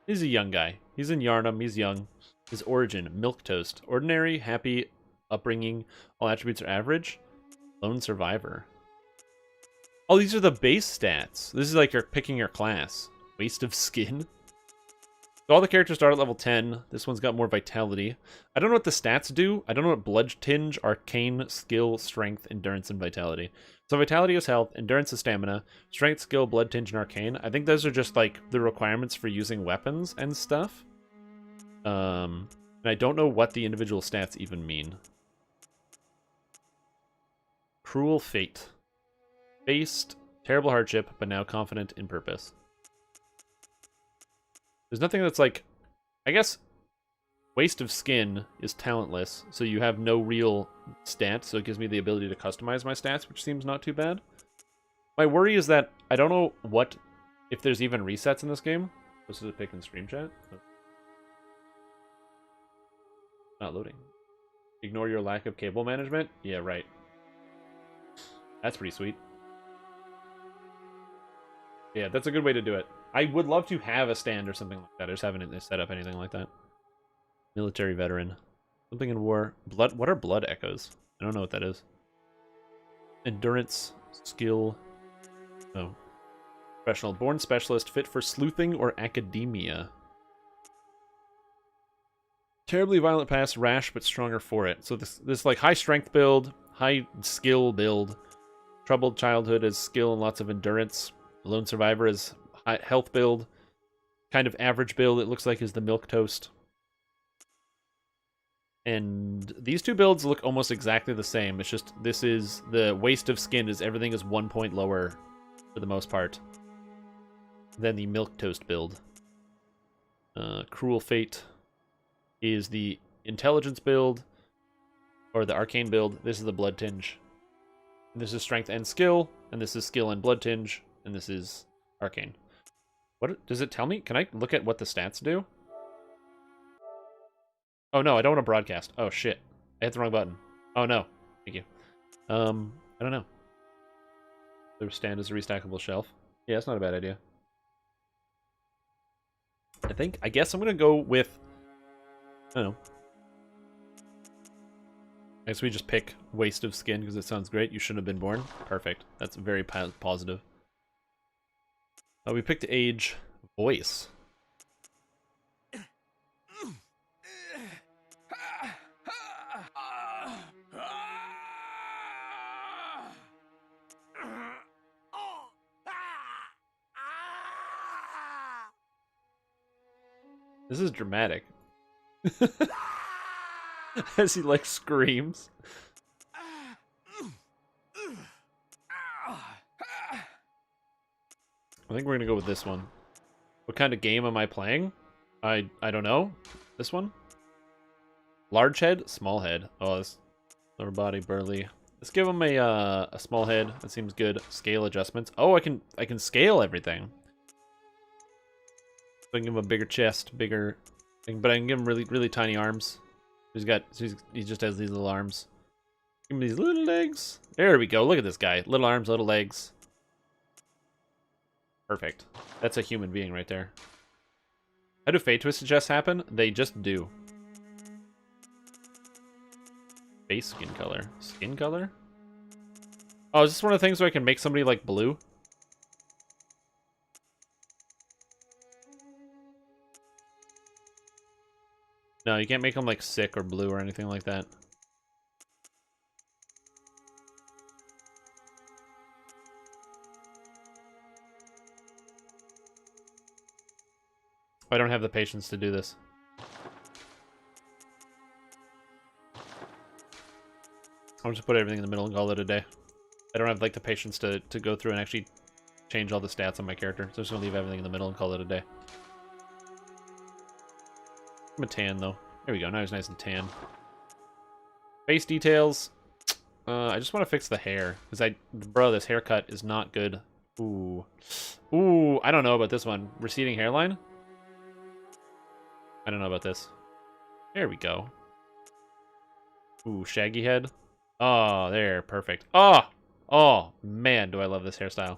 He's a young guy. He's in Yharnam. He's young. His origin. Milquetoast. Ordinary. Happy. Upbringing. All attributes are average. Lone survivor. Oh, these are the base stats. This is like you're picking your class. Waste of skin. So all the characters start at level 10. This one's got more vitality. I don't know what the stats do. I don't know what blood tinge, arcane, skill, strength, endurance, and vitality. So vitality is health, endurance is stamina, strength, skill, blood tinge, and arcane. I think those are just like the requirements for using weapons and stuff. And I don't know what the individual stats even mean. Cruel fate. Faced terrible hardship, but now confident in purpose. There's nothing that's like, I guess, waste of skin is talentless, so you have no real stats, so it gives me the ability to customize my stats, which seems not too bad. My worry is that I don't know if there's even resets in this game. This is a pick in stream chat. Not loading. Ignore your lack of cable management? Yeah, right. That's pretty sweet. Yeah, that's a good way to do it. I would love to have a stand or something like that. I just haven't set up anything like that. Military veteran. Something in war. Blood. What are blood echoes? I don't know what that is. Endurance. Skill. Oh. Professional. Born specialist. Fit for sleuthing or academia. Terribly violent pass. Rash, but stronger for it. So this like high strength build. High skill build. Troubled childhood is skill and lots of endurance. Lone survivor is health build. kind of average build, it looks like, is the Milk Toast. And these two builds look almost exactly the same. It's just this is the waste of skin is everything is 1 point lower for the most part than the Milk Toast build. Cruel Fate is the intelligence build, or the arcane build. This is the blood tinge. And this is strength and skill, and this is skill and blood tinge, and this is arcane. What does it tell me? Can I look at what the stats do? Oh no, I don't want to broadcast. Oh shit. I hit the wrong button. Oh no. Thank you. I don't know. The stand is a restackable shelf. Yeah, it's not a bad idea. I guess I'm gonna go with, I don't know. I guess we just pick waste of skin because it sounds great. You shouldn't have been born. Perfect. That's very positive. We picked age, voice. This is dramatic. As he like screams. I think we're gonna go with this one. What kind of game am I playing? I don't know. This one? Large head, small head. Oh, this lower body, burly. Let's give him a small head. That seems good. Scale adjustments. Oh, I can scale everything. I can give him a bigger chest, bigger thing, but I can give him really tiny arms. He just has these little arms. Give him these little legs. There we go. Look at this guy. Little arms, little legs. Perfect. That's a human being right there. How do fate twisted chests happen? They just do. Face skin color. Skin color? Oh, is this one of the things where I can make somebody like blue? No, you can't make them like sick or blue or anything like that. I don't have the patience to do this. I'll just put everything in the middle and call it a day. I don't have like the patience to go through and actually change all the stats on my character. So I'm just gonna leave everything in the middle and call it a day. I'm a tan though. There we go. Now he's nice and tan. Face details. I just want to fix the hair because bro, this haircut is not good. Ooh, I don't know about this one. Receding hairline. I don't know about this. There we go. Ooh, shaggy head. Oh, there, perfect. Oh, man, do I love this hairstyle.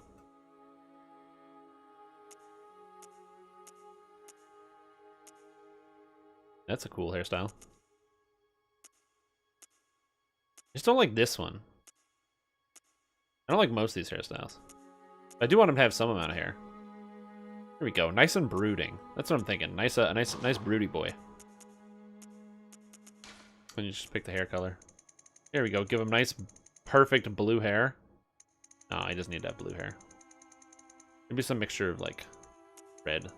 That's a cool hairstyle. I just don't like this one. I don't like most of these hairstyles. I do want him to have some amount of hair. Here we go. Nice and brooding. That's what I'm thinking. Nice, a nice broody boy. And you just pick the hair color. There we go. Give him nice, perfect blue hair. No, I just need that blue hair. Maybe some mixture of like red.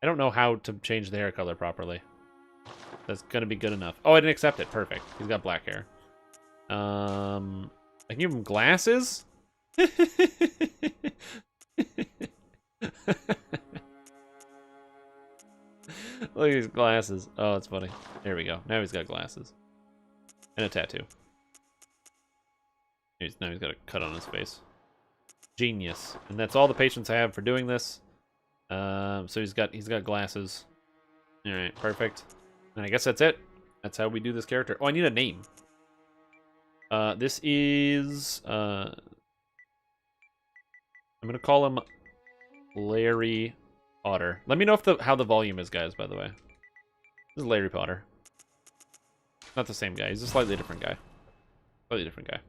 I don't know how to change the hair color properly. That's gonna be good enough. Oh, I didn't accept it. Perfect. He's got black hair. I can give him glasses. Look at his glasses. Oh, it's funny. There we go. Now he's got glasses. And a tattoo. Now he's got a cut on his face. Genius. And that's all the patience I have for doing this. So he's got glasses. Alright, perfect. And I guess that's it. That's how we do this character. Oh, I need a name. This is I'm gonna call him Larry Potter. Let me know if how the volume is, guys, by the way. This is Larry Potter. Not the same guy. He's a slightly different guy. Slightly different guy.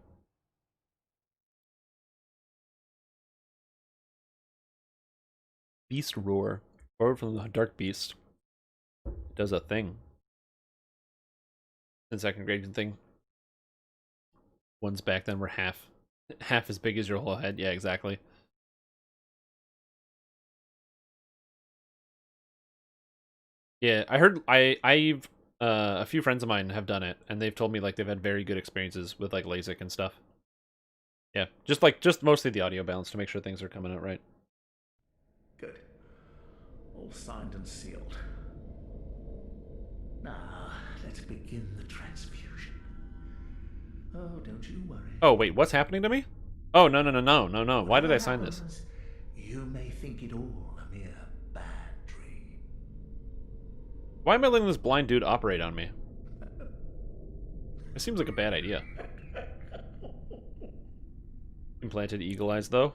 Beast Roar. Roar from the Dark Beast. Does a thing. In second grade thing. Ones back then were half Half as big as your whole head. Yeah, exactly. Yeah, I heard I've a few friends of mine have done it, and they've told me like they've had very good experiences with like LASIK and stuff. Yeah, just mostly the audio balance to make sure things are coming out right. Good. All signed and sealed. Now, let's begin the transfusion. Oh, don't you worry. Oh wait, what's happening to me? Oh no. Why did Whatever I sign this? happens, you may think it all a mere bad dream. Why am I letting this blind dude operate on me? It seems like a bad idea. Implanted eagle eyes, though.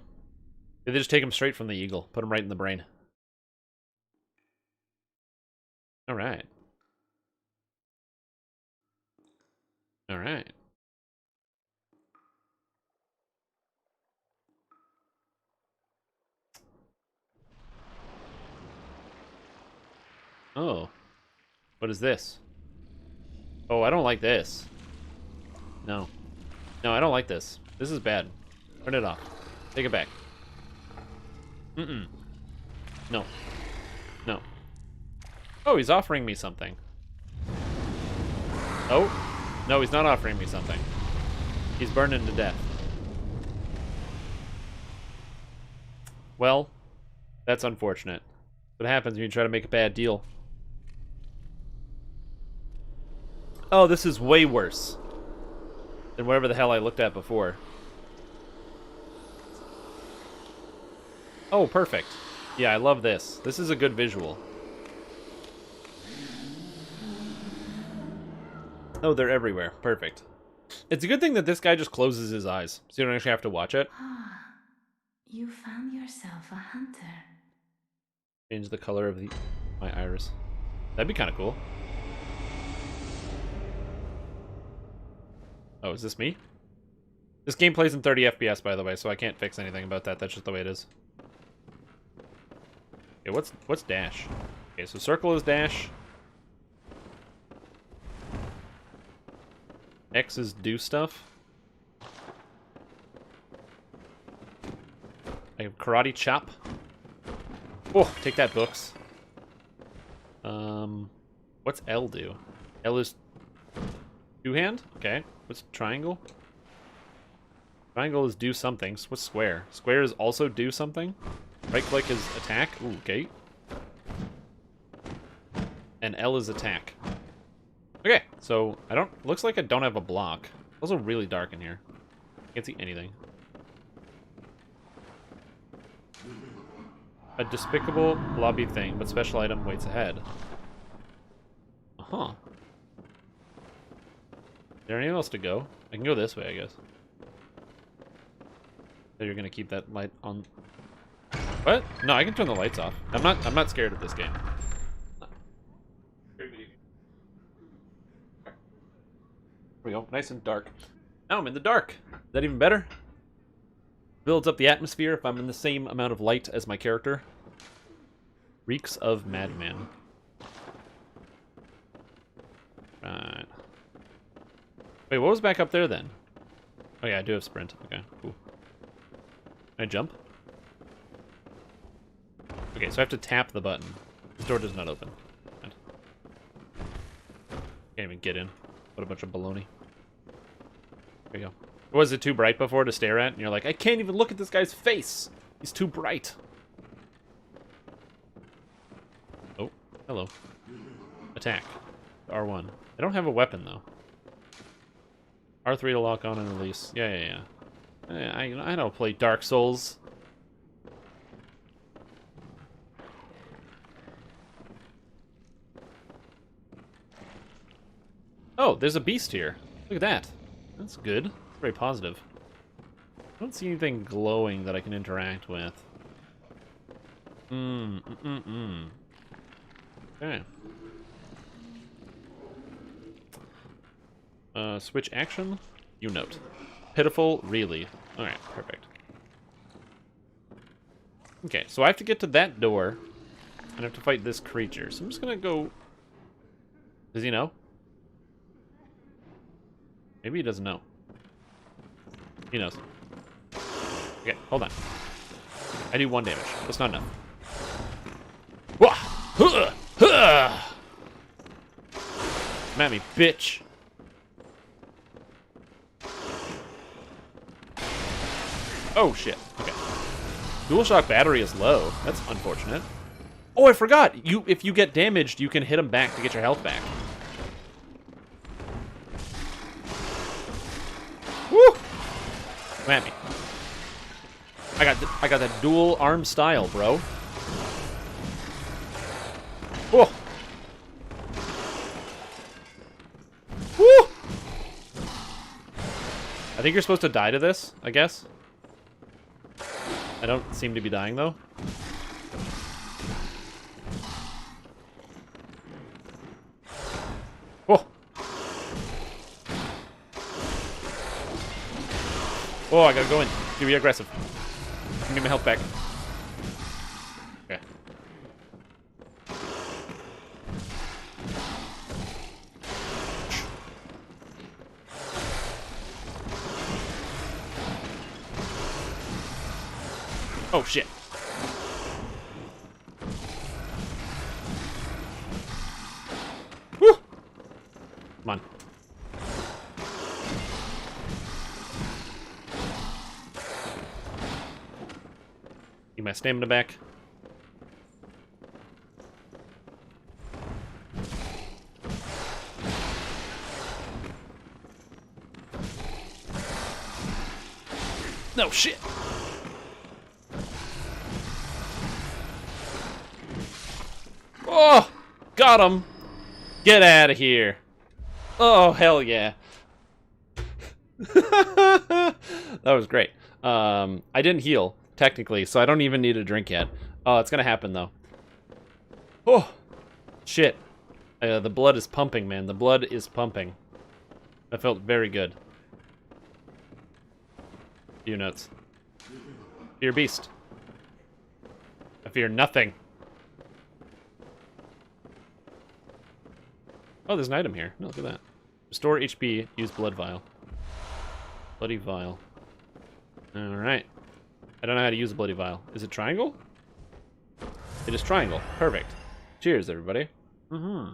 They just take him straight from the eagle. Put him right in the brain. Alright. Alright. Oh. What is this? Oh, I don't like this. No. No, I don't like this. This is bad. Turn it off. Take it back. Mm-mm. No. No. Oh, he's offering me something. Oh. No, he's not offering me something. He's burning to death. Well, that's unfortunate. What happens when you try to make a bad deal? Oh, this is way worse than whatever the hell I looked at before. Oh, perfect. Yeah, I love this. This is a good visual. Oh, they're everywhere. Perfect. It's a good thing that this guy just closes his eyes, so you don't actually have to watch it. Ah, you found yourself a hunter. Change the color of my iris. That'd be kind of cool. Oh, is this me? This game plays in 30 FPS, by the way, so I can't fix anything about that. That's just the way it is. Okay, what's dash? Okay, so circle is dash. X is do stuff. I have karate chop. Oh, take that, books. What's L do? L is two-hand? Okay. What's triangle? Triangle is do something. What's square? Square is also do something. Right-click is attack. Ooh, okay. And L is attack. Okay, so I don't... Looks like I don't have a block. It's also really dark in here. Can't see anything. A despicable lobby thing, but special item waits ahead. Uh-huh. Is there anywhere else to go? I can go this way, I guess. So you're gonna keep that light on... What? No, I can turn the lights off. I'm not scared of this game. Here we go. Nice and dark. Now I'm in the dark. Is that even better? Builds up the atmosphere if I'm in the same amount of light as my character. Reeks of madman. Right. Wait, what was back up there then? Oh yeah, I do have sprint. Okay, cool. Can I jump? Okay, so I have to tap the button. This door does not open. Can't even get in. What a bunch of baloney. There you go. Was it too bright before to stare at? And you're like, I can't even look at this guy's face. He's too bright. Oh, hello. Attack. R1. I don't have a weapon, though. R3 to lock on and release. Yeah. I don't play Dark Souls. Oh, there's a beast here. Look at that. That's good. Very positive. I don't see anything glowing that I can interact with. Okay. Switch action. You note. Pitiful, really. Alright, perfect. Okay, so I have to get to that door. And I have to fight this creature. So I'm just gonna go... Does he know? Maybe he doesn't know. He knows. Hold on. I do 1 damage. That's not enough. Wah! Huh! Huh! Come at me, bitch. Oh, shit. Okay. DualShock battery is low. That's unfortunate. Oh, I forgot. If you get damaged, you can hit him back to get your health back. Woo! Come at me. I got that dual arm style, bro. Whoa! Woo! I think you're supposed to die to this, I guess. I don't seem to be dying, though. Whoa! Oh, I gotta go in. Be aggressive. Give me my health back. Okay. Oh, shit. Woo! Come on. Need my stamina back. No, shit! Oh! Got him! Get out of here! Oh, hell yeah. That was great. I didn't heal, technically, so I don't even need a drink yet. Oh, it's gonna happen, though. Oh! Shit. The blood is pumping, man. The blood is pumping. That felt very good. Few notes. Fear beast. I fear nothing. Oh, there's an item here. No, look at that. Restore HP, use blood vial. Bloody vial. Alright. I don't know how to use a bloody vial. Is it triangle? It is triangle. Perfect. Cheers, everybody. Mm-hmm.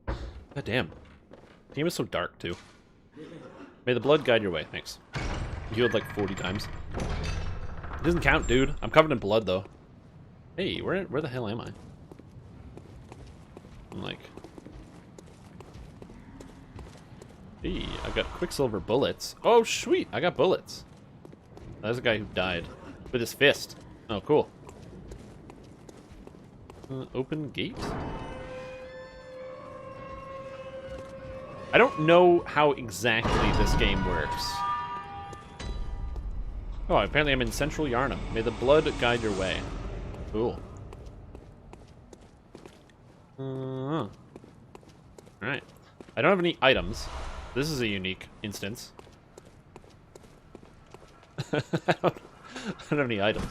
God damn. The game is so dark, too. May the blood guide your way. Thanks. You healed like 40 times. It doesn't count, dude. I'm covered in blood, though. Hey, where the hell am I? I'm like... Hey, I've got Quicksilver bullets. Oh, sweet! I got bullets. There's a guy who died. With his fist. Oh, cool. Open gate? I don't know how exactly this game works. Oh, apparently I'm in Central Yarnum. May the blood guide your way. Cool. Alright. I don't have any items. This is a unique instance. I don't have any items.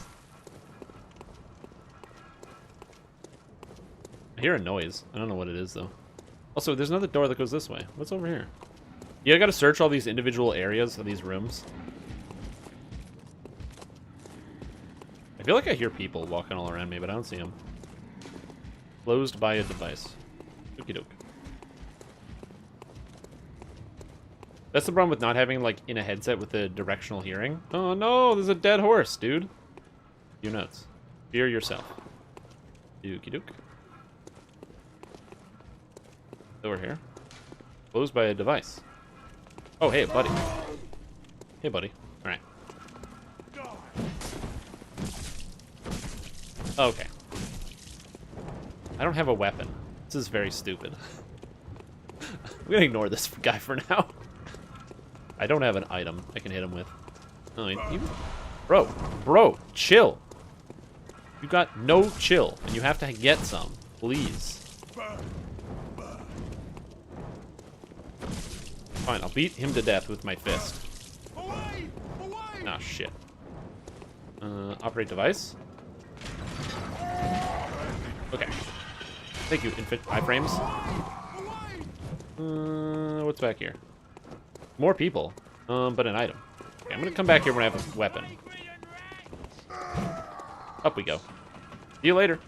I hear a noise. I don't know what it is, though. Also, there's another door that goes this way. What's over here? Yeah, I gotta search all these individual areas of these rooms. I feel like I hear people walking all around me, but I don't see them. Closed by a device. Okie doke. That's the problem with not having, like, in a headset with the directional hearing. Oh no, there's a dead horse, dude. You nuts. Fear yourself. Okie doke. Over here. Closed by a device. Oh, hey, buddy. Hey, buddy. Alright. Okay. I don't have a weapon. This is very stupid. I'm gonna ignore this guy for now. I don't have an item I can hit him with. Oh, Bro, chill. You got no chill, and you have to get some. Please. Fine, I'll beat him to death with my fist. Ah, shit. Operate device. Okay. Thank you, iframes. What's back here? More people, but an item. Okay. I'm gonna come back here when I have a weapon. Up we go. See you later.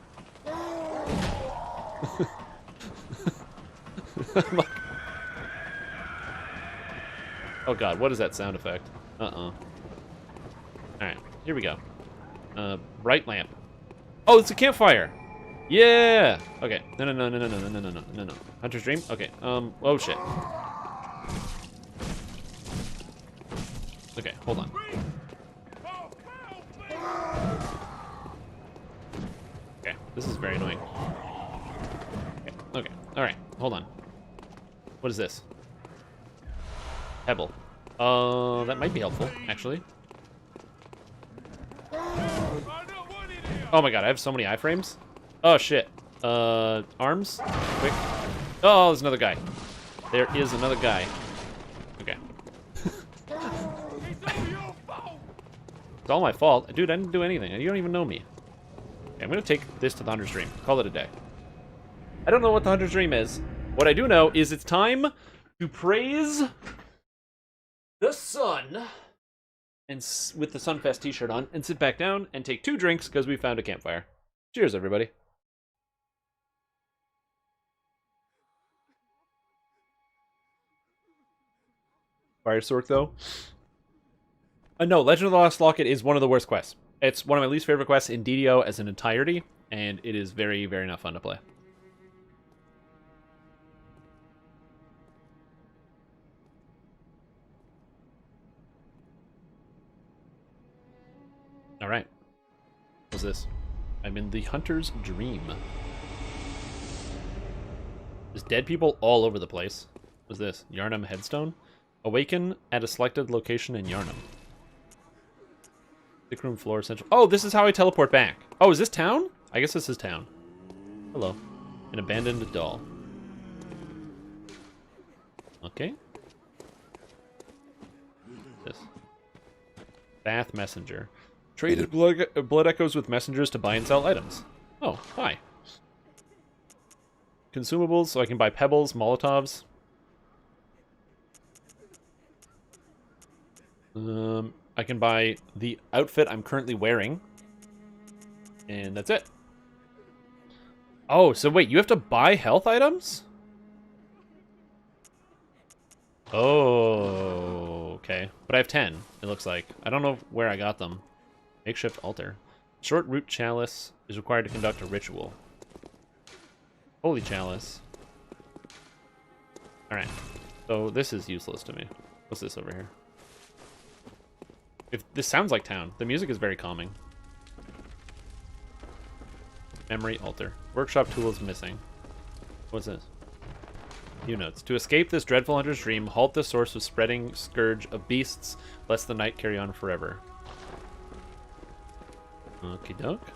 Oh god, what is that sound effect? Uh-oh. Alright, here we go. Bright lamp. Oh, it's a campfire! Yeah! Okay. No. Hunter's Dream? Okay, oh shit. Okay, hold on. Okay, this is very annoying. Okay, alright, hold on. What is this? Pebble. That might be helpful, actually. Oh my god, I have so many iframes. Oh shit. Arms? Quick. Oh, there's another guy. There is another guy. Okay. It's all my fault. Dude, I didn't do anything. You don't even know me. Okay, I'm gonna take this to the Hunter's Dream. Call it a day. I don't know what the Hunter's Dream is. What I do know is it's time to praise the sun, and with the Sunfest t-shirt on, and sit back down and take 2 drinks because we found a campfire. Cheers, everybody. Fire Sork, though? No, Legend of the Lost Locket is one of the worst quests. It's one of my least favorite quests in DDO as an entirety, and it is very, very not fun to play. Alright. What's this? I'm in the Hunter's Dream. There's dead people all over the place. What's this? Yarnum Headstone? Awaken at a selected location in Yarnum. Sick room floor central. Oh, this is how I teleport back. Oh, is this town? I guess this is town. Hello. An abandoned doll. Okay. This. Bath Messenger. Traded blood echoes with messengers to buy and sell items. Oh, hi. Consumables, so I can buy pebbles, molotovs. I can buy the outfit I'm currently wearing. And that's it. Oh, so wait, you have to buy health items? Oh, okay. But I have 10, it looks like. I don't know where I got them. Makeshift altar. Short root chalice is required to conduct a ritual. Holy chalice. Alright. So this is useless to me. What's this over here? If this sounds like town. The music is very calming. Memory altar. Workshop tools missing. What's this? New notes. To escape this dreadful hunter's dream, halt the source of spreading scourge of beasts, lest the night carry on forever. Okie doke.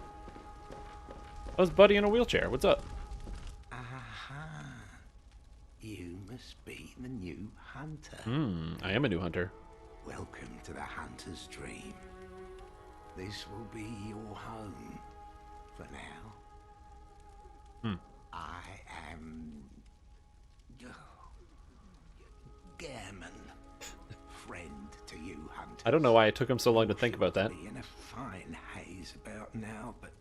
Oh, it's Buddy in a wheelchair. What's up? Aha. You must be the new hunter. I am a new hunter. Welcome to the Hunter's Dream. This will be your home for now. I am Gammon, friend to you, hunter. I don't know why it took him so long to think about that. In a fine haze about now, but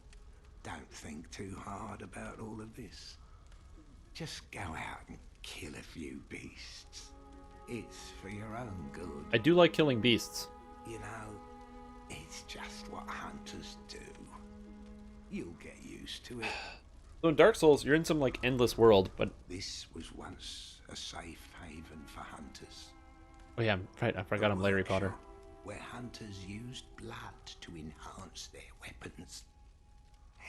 don't think too hard about all of this. Just go out and kill a few beasts. It's for your own good. I do like killing beasts. You know, it's just what hunters do. You'll get used to it. So in Dark Souls, you're in some like endless world, but This was once a safe haven for hunters. oh yeah, right. I forgot I'm Larry Potter. Where hunters used blood to enhance their weapons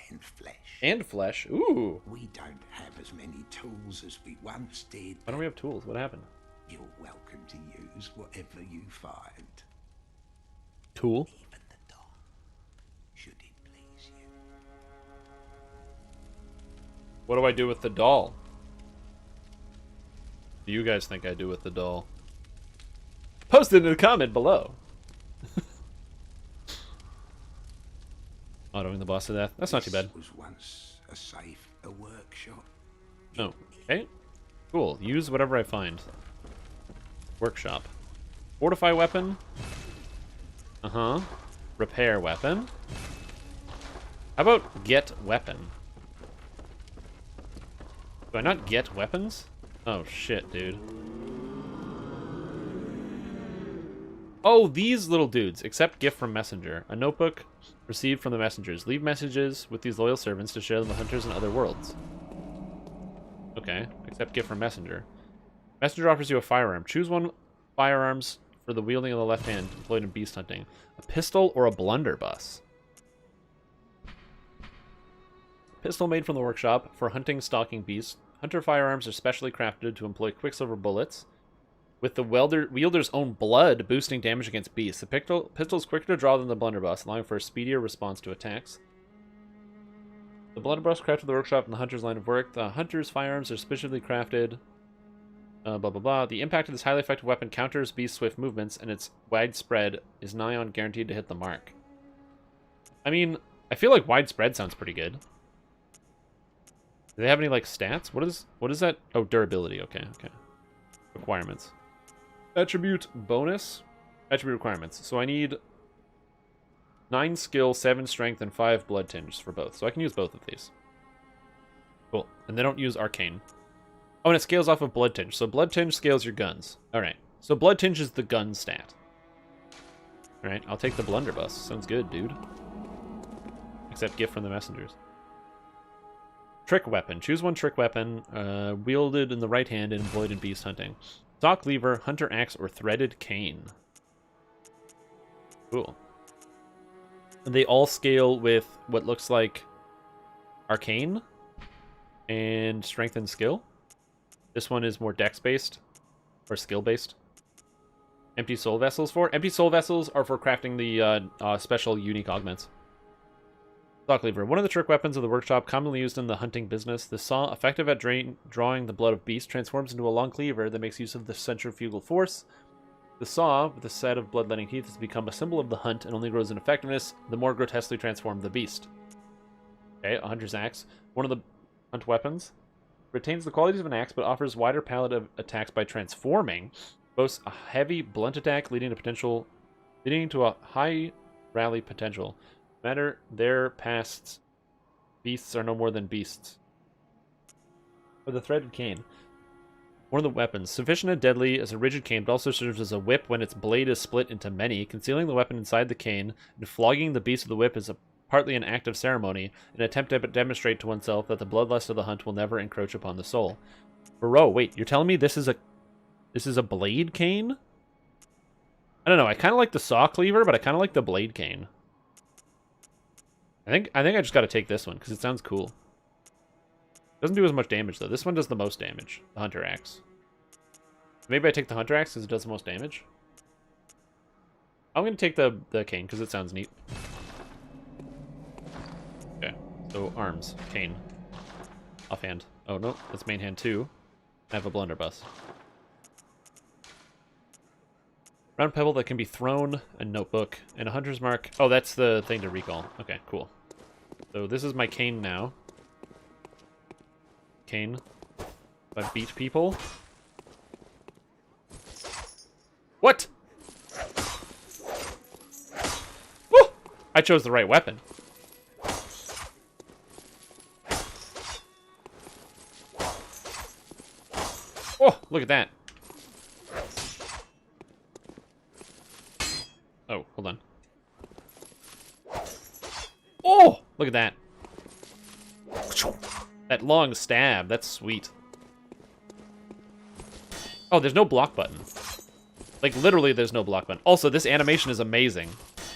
and flesh. And flesh. Ooh. We don't have as many tools as we once did. Why don't we have tools? What happened? You're welcome to use whatever you find. Tool. Even the doll, should it please you. What do I do with the doll? What do you guys think I do with the doll? Post it in a comment below. Autoing the boss to death. That's not too bad. This was once a workshop. Oh, okay. Cool. Use whatever I find. Workshop. Fortify weapon. Uh-huh. Repair weapon. How about get weapon? Do I not get weapons? Oh, shit, dude. Oh, these little dudes. Accept gift from messenger. A notebook received from the messengers. Leave messages with these loyal servants to share them with hunters in other worlds. Okay. Accept gift from messenger. Messenger offers you a firearm. Choose one firearms for the wielding of the left hand employed in beast hunting. A pistol or a blunderbuss. Pistol made from the workshop for hunting, stalking beasts. Hunter firearms are specially crafted to employ quicksilver bullets, with the wielder's own blood boosting damage against beasts. The pistol is quicker to draw than the blunderbuss, allowing for a speedier response to attacks. The blunderbuss crafted the workshop in the hunter's line of work. The hunter's firearms are specially crafted. Blah, blah, blah. The impact of this highly effective weapon counters beast swift movements, and its widespread is nigh on guaranteed to hit the mark. I mean, I feel like widespread sounds pretty good. Do they have any, like, stats? What is that? Oh, durability. Okay, okay. Requirements. Attribute bonus. Attribute requirements. So I need 9 skill, 7 strength, and 5 blood tinge for both. So I can use both of these. Cool. And they don't use arcane. Oh, and it scales off of blood tinge. So blood tinge scales your guns. Alright. So blood tinge is the gun stat. Alright, I'll take the blunderbuss. Sounds good, dude. Accept gift from the messengers. Trick weapon. Choose one trick weapon, wielded in the right hand and employed in beast hunting. Stock lever, hunter axe, or threaded cane. Cool. And they all scale with what looks like arcane and strength and skill. This one is more dex-based or skill-based. Empty soul vessels for? Empty soul vessels are for crafting the special unique augments. Stock lever. One of the trick weapons of the workshop, commonly used in the hunting business. The saw, effective at drawing the blood of beasts, transforms into a long cleaver that makes use of the centrifugal force. The saw, with a set of bloodletting teeth, has become a symbol of the hunt and only grows in effectiveness the more grotesquely transformed the beast. Okay, a hunter's axe. One of the hunt weapons. Retains the qualities of an axe, but offers wider palette of attacks by transforming. Boasts a heavy, blunt attack, leading to a high rally potential. Matter their past beasts are no more than beasts. Or the threaded cane. One of the weapons. Sufficient and deadly as a rigid cane, but also serves as a whip when its blade is split into many. Concealing the weapon inside the cane and flogging the beast with the whip is partly an act of ceremony, an attempt to demonstrate to oneself that the bloodlust of the hunt will never encroach upon the soul. Bro, wait, you're telling me this is a blade cane? I don't know, I kind of like the saw cleaver, but I kind of like the blade cane. I think I just got to take this one because it sounds cool. Doesn't do as much damage though. This one does the most damage. The hunter axe. Maybe I take the hunter axe because it does the most damage. I'm gonna take the cane because it sounds neat. Okay. So arms, cane, offhand. Oh no, that's main hand too. I have a blunderbuss. Round pebble that can be thrown, a notebook, and a hunter's mark. Oh, that's the thing to recall. Okay, cool. So this is my cane now. Cane. If I beat people. What? Woo! I chose the right weapon. Oh, look at that. Oh, hold on. Oh, look at that. That long stab, that's sweet. Oh, there's no block button. Like, literally, there's no block button. Also, this animation is amazing.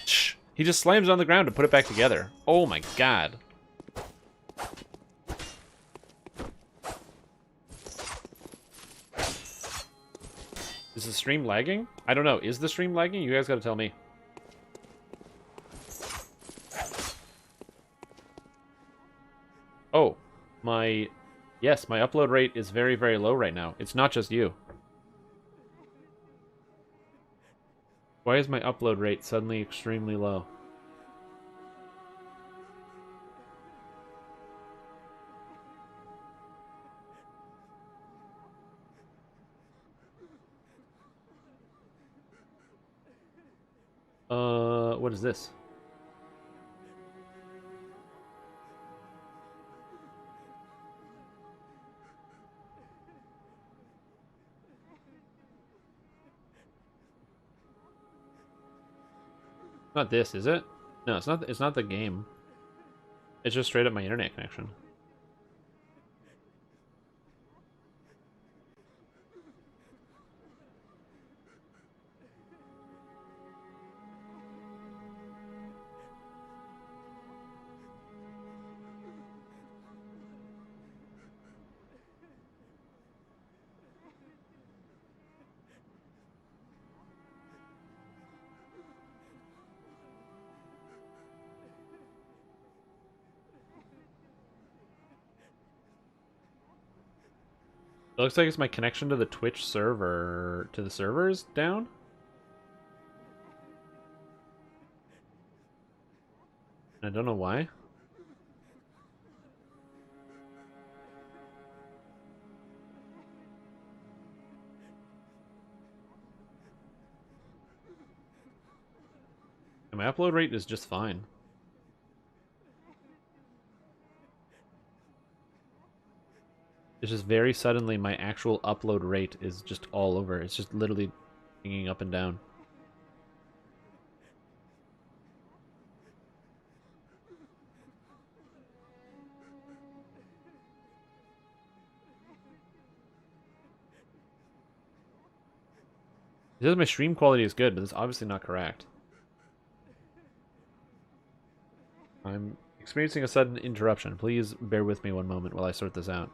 Shh. He just slams it on the ground to put it back together. Oh my god. Is the stream lagging? I don't know. Is the stream lagging? You guys gotta tell me. Oh, yes, my upload rate is very, very low right now. It's not just you. Why is my upload rate suddenly extremely low? What is this? Not this, is it? No, it's not. It's not the game. It's just straight up my internet connection. It looks like it's my connection to the Twitch server, to the servers down. I don't know why. And my upload rate is just fine. It's just very suddenly my actual upload rate is just all over. It's just literally pinging up and down. It says my stream quality is good, but it's obviously not correct. I'm experiencing a sudden interruption. Please bear with me one moment while I sort this out.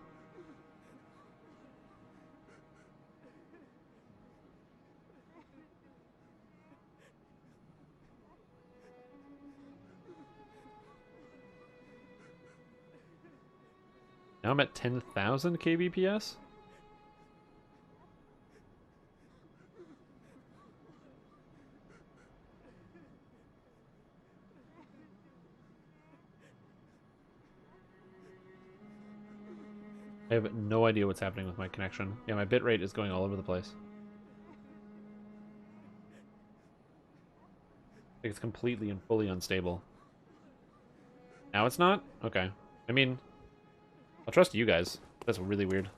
Now I'm at 10,000 kbps? I have no idea what's happening with my connection. Yeah, my bitrate is going all over the place. Like it's completely and fully unstable. Now it's not? Okay. I mean, I'll trust you guys. That's really weird.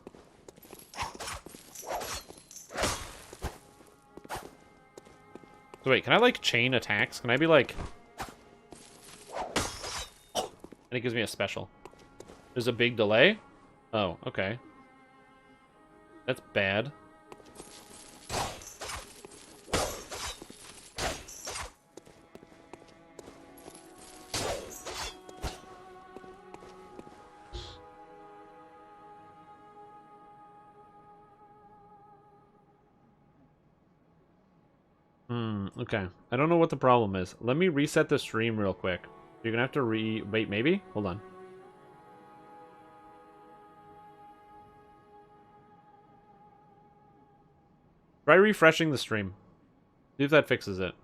So wait, can I like chain attacks? Can I be like... And it gives me a special. There's a big delay? Oh, okay. That's bad. Okay. I don't know what the problem is. Let me reset the stream real quick. You're gonna have to wait, maybe? Hold on. Try refreshing the stream. See if that fixes it.